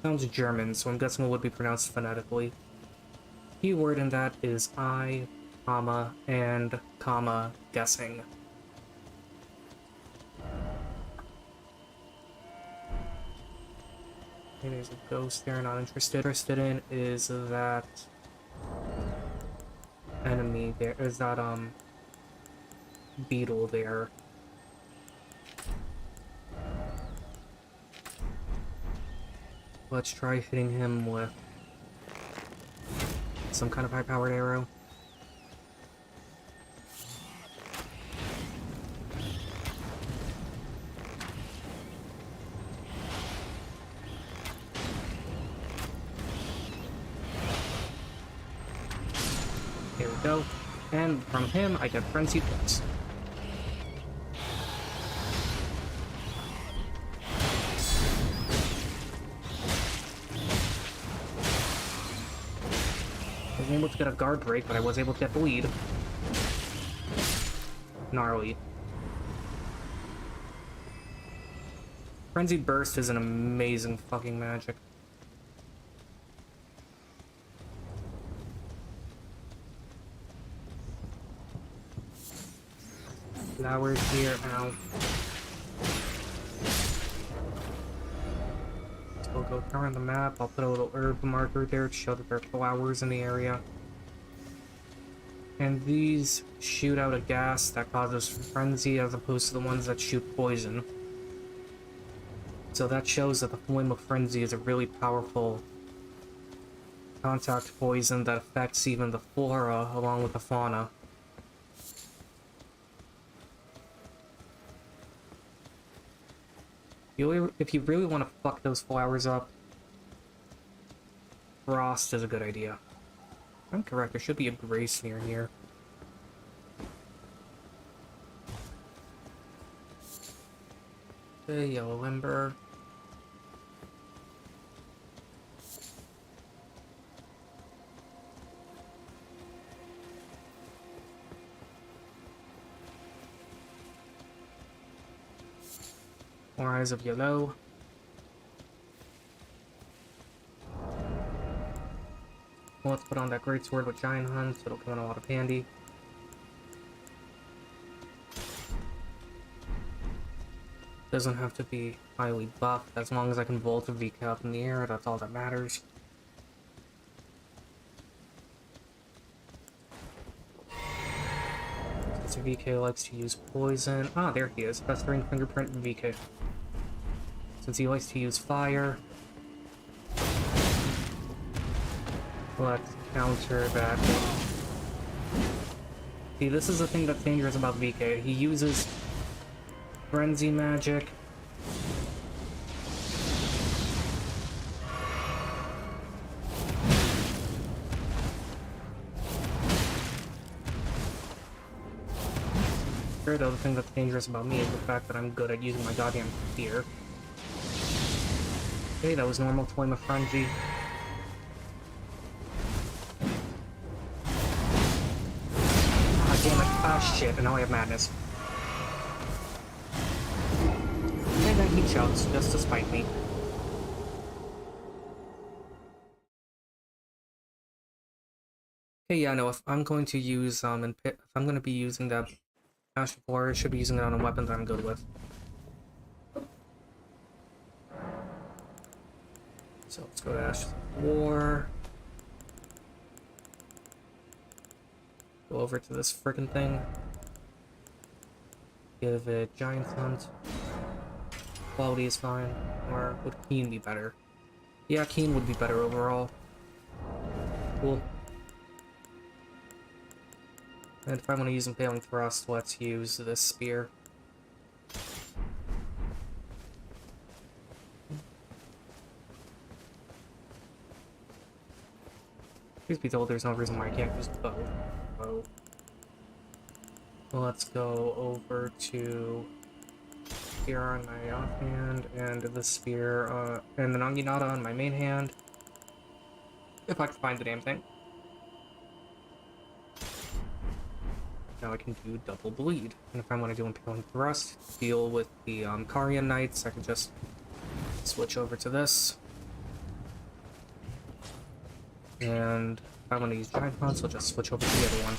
Sounds German, so I'm guessing it would be pronounced phonetically. Keyword in that is I, comma, and, comma, guessing. Okay, there's a ghost there, not interested in is that enemy there, is that, beetle there. Let's try hitting him with some kind of high-powered arrow. Here we go. And from him, I get Frenzy Blitz. I wasn't able to get a guard break, but I was able to get the lead. Gnarly. Frenzied Burst is an amazing fucking magic. Flowers here, ow. So we'll go around the map. I'll put a little herb marker there to show that there are flowers in the area. And these shoot out a gas that causes frenzy as opposed to the ones that shoot poison. So that shows that the Flame of Frenzy is a really powerful contact poison that affects even the flora along with the fauna. If you really want to fuck those flowers up, Frost is a good idea. I'm correct, there should be a Grace near here. Okay, Yellow Ember. More Eyes of Yellow. Well, let's put on that Great Sword with Giant Hunt, so it'll come in a lot of handy. Doesn't have to be highly buffed, as long as I can vault a VK up in the air, that's all that matters. Since VK likes to use poison. Ah, there he is. Festering Fingerprint VK. Since he likes to use fire, let's counter that. See, this is the thing that's dangerous about VK. He uses frenzy magic. Sure, though, the thing that's dangerous about me is the fact that I'm good at using my goddamn fear. Okay, that was normal Flame of Frenzy. Ah, damn it. Ah, shit, and now I have Madness. And then he chugs, just to spite me. Okay, yeah, no, if I'm going to use, if I'm going to be using that Ash of War, I should be using it on a weapon that I'm good with. So let's go to Ash of War. Go over to this frickin' thing. Give it Giant Hunt. Quality is fine. Or would Keen be better? Yeah, Keen would be better overall. Cool. And if I want to use Impaling Thrust, let's use this spear. Please be told there's no reason why I can't use bow. Bow. Let's go over to spear on my offhand and the spear and the Naginata on my main hand. If I can find the damn thing. Now I can do double bleed. And if I want to do Impaling Thrust, deal with the Karian Knights, I can just switch over to this. And if I want to use Giant Punch, I'll just switch over to the other one.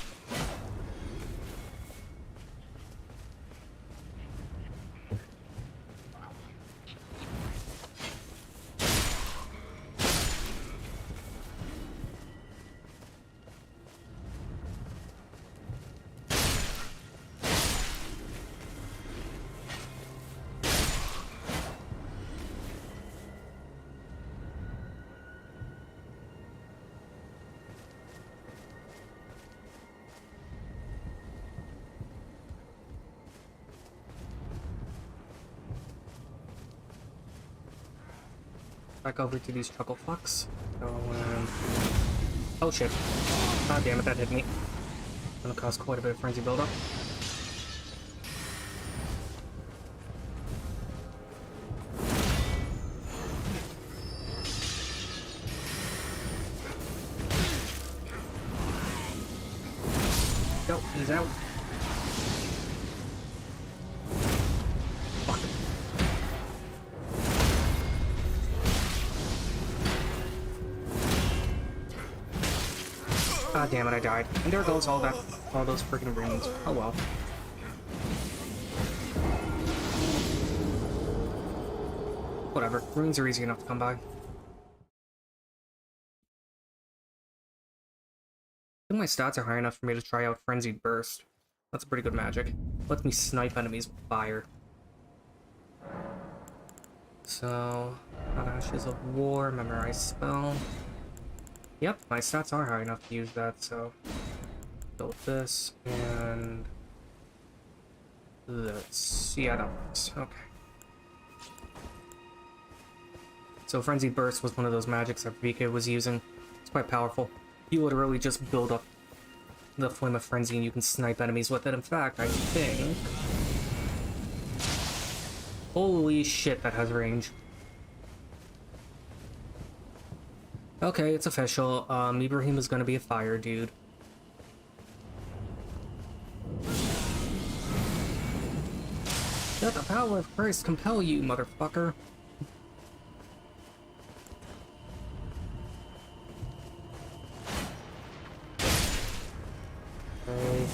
Back over to these Chuckle Fucks. Oh shit. God damn it, that hit me. Gonna cause quite a bit of frenzy buildup. Go, he's out. God damn it, I died. And there goes all those freaking runes. Oh well. Whatever, runes are easy enough to come by. I think my stats are high enough for me to try out Frenzied Burst. That's pretty good magic. Lets me snipe enemies with fire. So, Ashes of War, Memorize Spell. Yep, my stats are high enough to use that, so go with this and this. Yeah, that works. Okay. So Frenzied Burst was one of those magics that VK was using. It's quite powerful. You literally just build up the Flame of Frenzy and you can snipe enemies with it. In fact, I think... Holy shit, that has range. Okay, it's official. Ibrahim is gonna be a fire dude. Let the power of Christ compel you, motherfucker. Okay.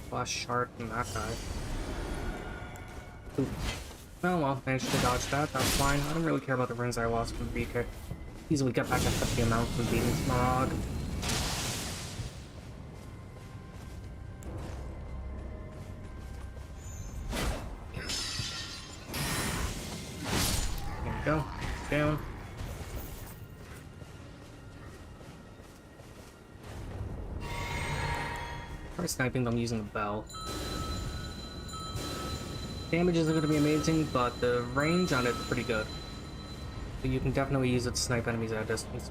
Flash Shard from that guy. Ooh. Oh well, managed to dodge that, that's fine. I don't really care about the runes I lost from VK. Easily get back a hefty amount from beating Smaragd. There we go. Down. Try sniping them using the bell. Damage isn't going to be amazing, but the range on it's pretty good. So you can definitely use it to snipe enemies at a distance.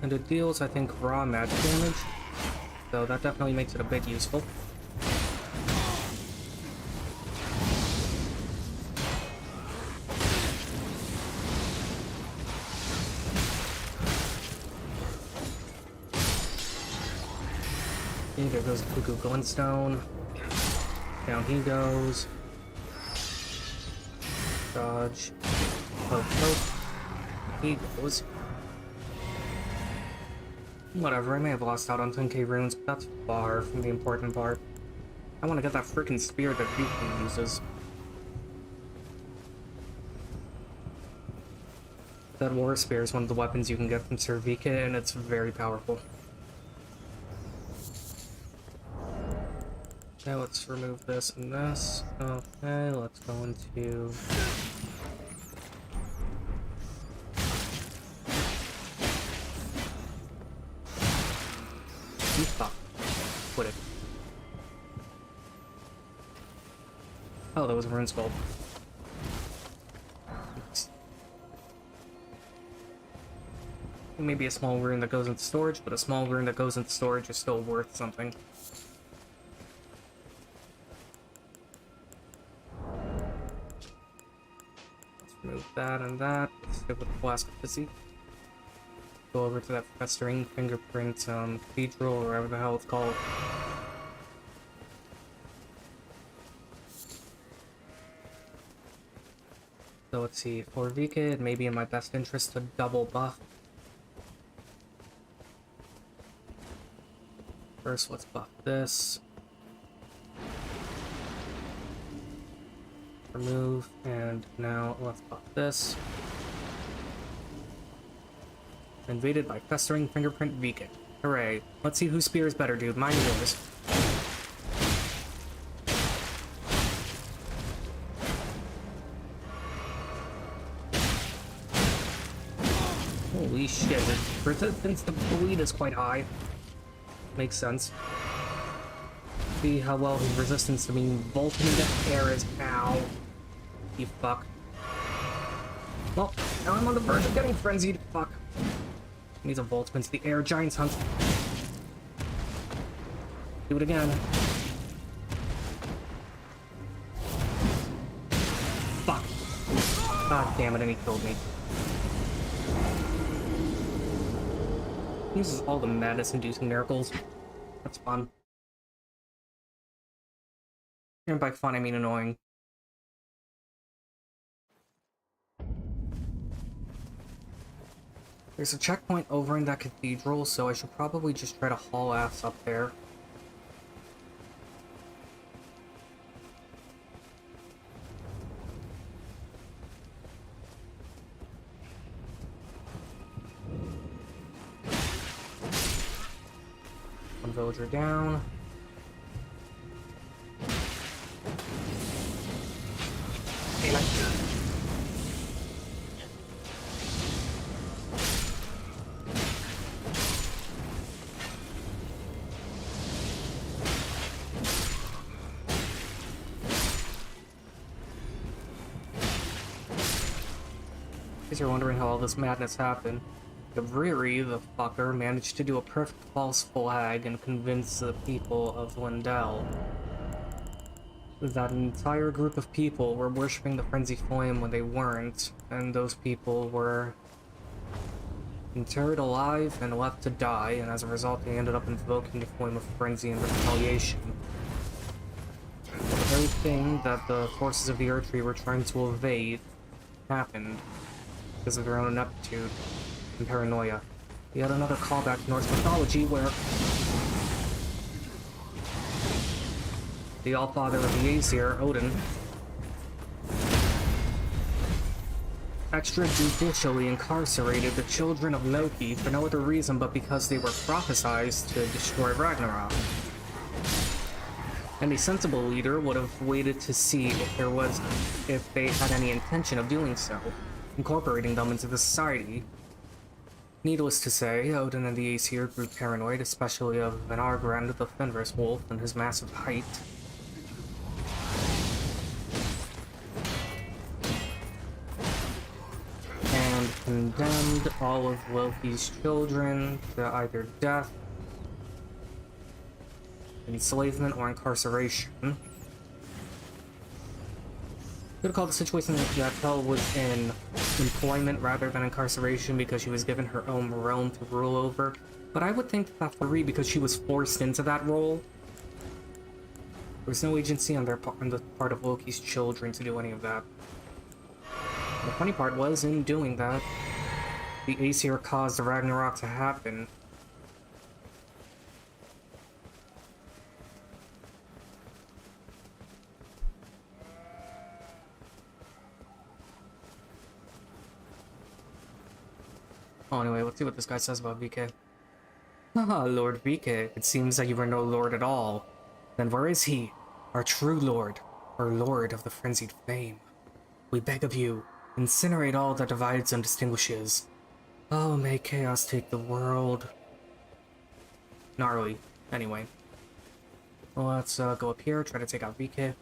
And it deals, I think, raw magic damage, so that definitely makes it a bit useful. There goes Cuckoo Glintstone. Down he goes. Dodge. He goes. Whatever, I may have lost out on 10k runes, but that's far from the important part. I want to get that freaking spear that Dolphin uses. That War Spear is one of the weapons you can get from Sir Vika, and it's very powerful. Now let's remove this and this. Okay, let's go into... Fuck. Quit it. Oh, that was a rune skull. Maybe a small rune that goes into storage, but a small rune that goes into storage is still worth something. Let's remove that and that. Let's stick with the Flask of Fizzy. Go over to that festering fingerprint cathedral, or whatever the hell it's called. So let's see, for Vika, it may be in my best interest to double buff. First, let's buff this. Remove, and now let's buff this. Invaded by festering fingerprint Vika. Hooray. Let's see whose spear is better, dude. Mine or yours? Holy shit, the resistance to bleed is quite high. Makes sense. See how well his resistance to being vaulted into air is. Ow. You fuck. Well, now I'm on the verge of getting frenzied. Fuck. Needs a vault into the air. Giants hunt. Do it again. Fuck. God damn it, and he killed me. Uses all the madness-inducing miracles. That's fun. And by fun, I mean annoying. There's a checkpoint over in that cathedral, so I should probably just try to haul ass up there. One villager down. Damn it. In case you're wondering how all this madness happened, Gavriri, the fucker, managed to do a perfect false flag and convince the people of Lindell that an entire group of people were worshipping the Frenzy Flame when they weren't, and those people were interred alive and left to die, and as a result they ended up invoking the Flame of Frenzy in retaliation. The very thing that the forces of the Erdtree were trying to evade happened because of their own ineptitude and paranoia. Yet another callback to Norse mythology where the Allfather of the Aesir, Odin, extrajudicially incarcerated the children of Loki for no other reason but because they were prophesized to destroy Ragnarok. Any sensible leader would have waited to see if they had any intention of doing so, incorporating them into the society. Needless to say, Odin and the Aesir grew paranoid, especially of Venargrand the Fenris Wolf and his massive height. And condemned all of Loki's children to either death, enslavement, or incarceration. Could have called the situation that Hel was in employment rather than incarceration because she was given her own realm to rule over, but I would think that for because she was forced into that role. There was no agency on the part of Loki's children to do any of that. The funny part was, in doing that, the Aesir caused the Ragnarok to happen. Oh, anyway, let's see what this guy says about VK. Haha, Lord VK, it seems that you were no lord at all. Then where is he? Our true lord, our lord of the frenzied flame. We beg of you, incinerate all that divides and distinguishes. Oh, may chaos take the world. Gnarly. Anyway. Let's go up here, try to take out VK.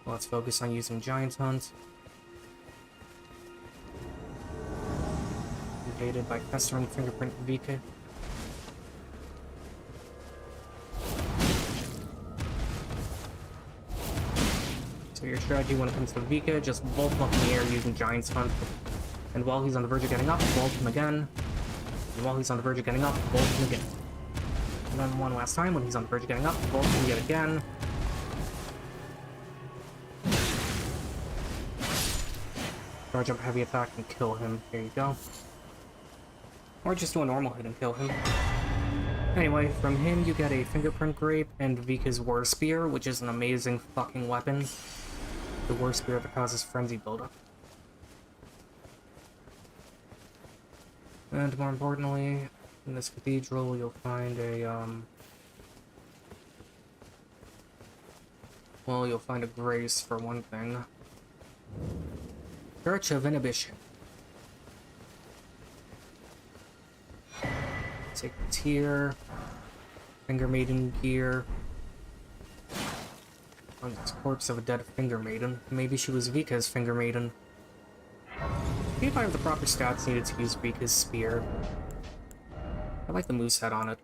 Let's focus on using Giant Hunt. Invaded by Festering Fingerprint VK. So your strategy when it comes to VK, just vault him up in the air using Giant's Hunt. And while he's on the verge of getting up, vault him again. And while he's on the verge of getting up, vault him again. And then one last time, when he's on the verge of getting up, vault him yet again. Charge up heavy attack and kill him. There you go. Or just do a normal hit and kill him. Anyway, from him you get a Fingerprint Grape and Vika's War Spear, which is an amazing fucking weapon. The War Spear that causes frenzy buildup. And more importantly, in this cathedral you'll find a, well, you'll find a grace for one thing. Church of Inhibition. Sacred Tear. Finger Maiden gear. Oh, it's corpse of a dead Finger Maiden. Maybe she was Vika's Finger Maiden. See if I have the proper stats needed to use Vika's Spear. I like the moveset on it.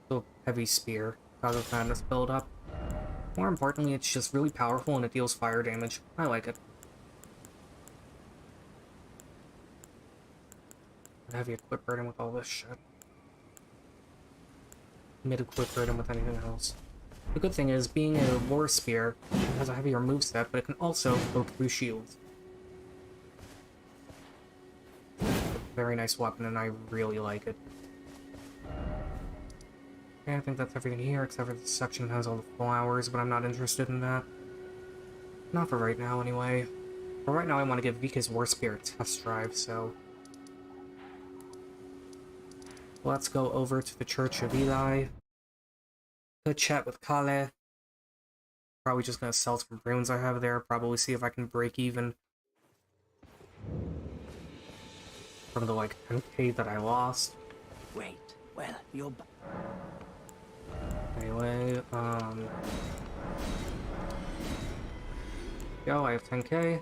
So heavy spear. Causes madness build up. More importantly, it's just really powerful and it deals fire damage. I like it. Heavy equip burden with all this shit. Mid-equip burden with anything else. The good thing is, being a War Spear, it has a heavier moveset, but it can also go through shields. Very nice weapon, and I really like it. Okay, I think that's everything here, except for this section has all the flowers, but I'm not interested in that. Not for right now, anyway. For right now, I want to give Vika's War Spear a test drive, so... let's go over to the Church of Eli. Good chat with Kale. Probably just gonna sell some runes I have there. Probably see if I can break even from the like 10k that I lost. Wait, well, you're... Anyway, yo, I have 10k.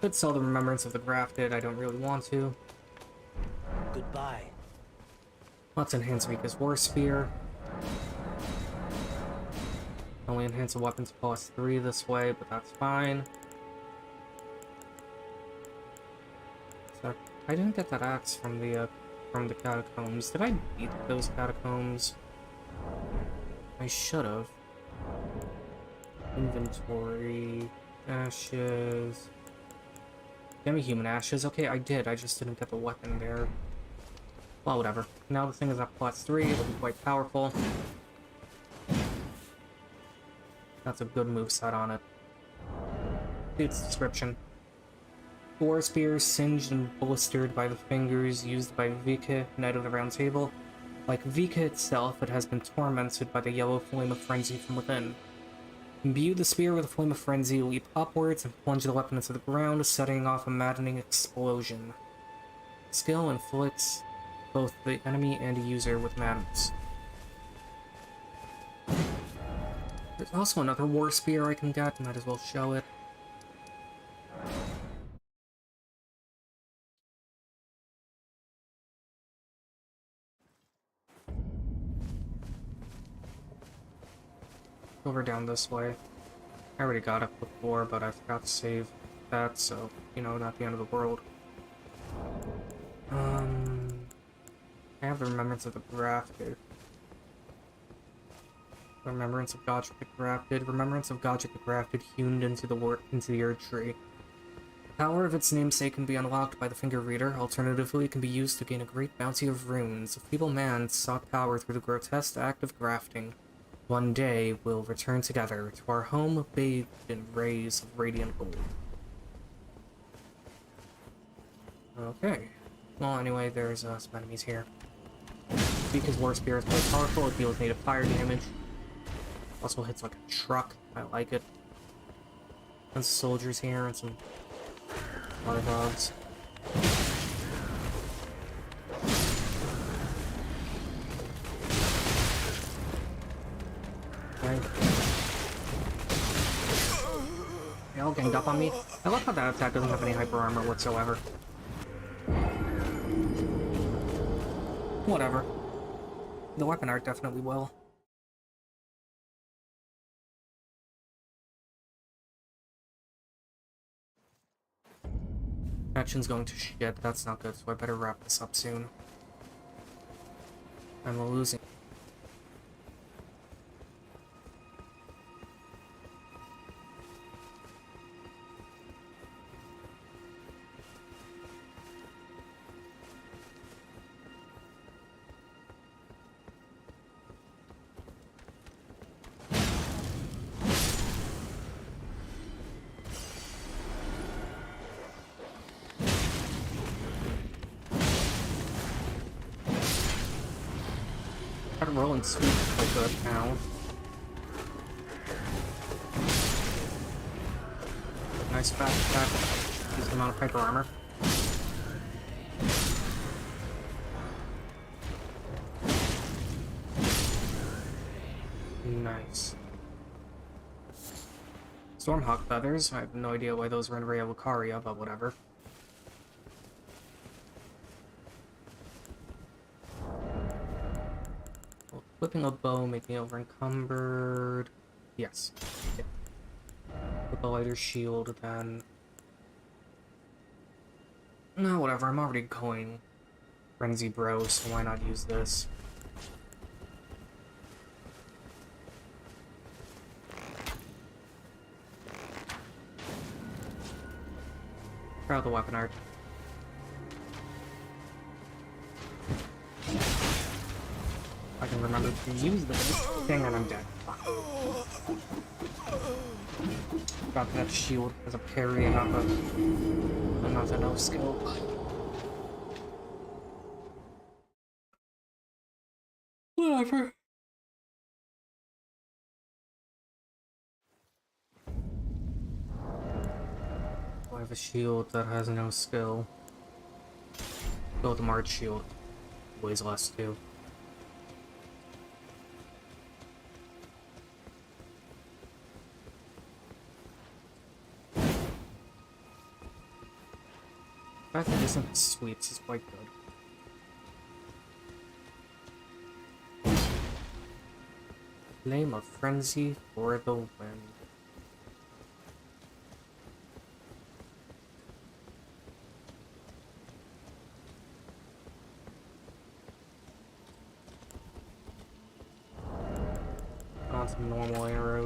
Could sell the Remembrance of the Grafted. I don't really want to. Goodbye. Let's enhance Vika's War Spear. Only enhance a weapon to +3 this way, but that's fine. So, I didn't get that axe from the catacombs. Did I beat those catacombs? I should have. Inventory. Ashes. Demi-human ashes. Okay, I did. I just didn't get the weapon there. Well, whatever. Now the thing is at +3, it'll be quite powerful. That's a good moveset on it. Its description. War Spear singed and blistered by the fingers used by Vika, Knight of the Round Table. Like Vika itself, it has been tormented by the yellow flame of frenzy from within. Imbue the spear with a flame of frenzy, leap upwards, and plunge the weapon into the ground, setting off a maddening explosion. Skill inflicts both the enemy and user with madness. There's also another War Spear I can get, might as well show it. Over down this way. I already got it before, but I forgot to save that, so, you know, not the end of the world. I have the Remembrance of the Grafted. Remembrance of Godric the Grafted. Remembrance of Godric the Grafted hewn into the Earth Tree. The power of its namesake can be unlocked by the Finger Reader. Alternatively, it can be used to gain a great bounty of runes. A feeble man sought power through the grotesque act of grafting. One day, we'll return together to our home bathed in rays of radiant gold. Okay. Well, anyway, there's some enemies here. Because War Spear is more powerful, it deals native fire damage. Also hits like a truck. I like it. And soldiers here and some water dogs. Okay. They all ganged up on me. I love how that attack doesn't have any hyper armor whatsoever. Whatever. The weapon art definitely will. Connection's going to shit. That's not good, so I better wrap this up soon. I'm losing. Try to roll and sweep if I could now. Nice fast attack. Decent amount of hyper armor. Nice. Stormhawk feathers. I have no idea why those were in Rhea Lucaria, but whatever. Whipping a bow, making it over encumbered. Yes. Yeah. With a lighter shield, then. No, whatever. I'm already going Frenzy Bro, so why not use this? Try out the weapon art. I can remember to use this. Dang it, I'm dead. Fuck. Got that shield as a parry and not a no skill. Whatever. I have a shield that has no skill. Go with the March shield. Weighs less too. The fact that it isn't sweeps is quite good. Flame of Frenzy for the win. On some normal arrows.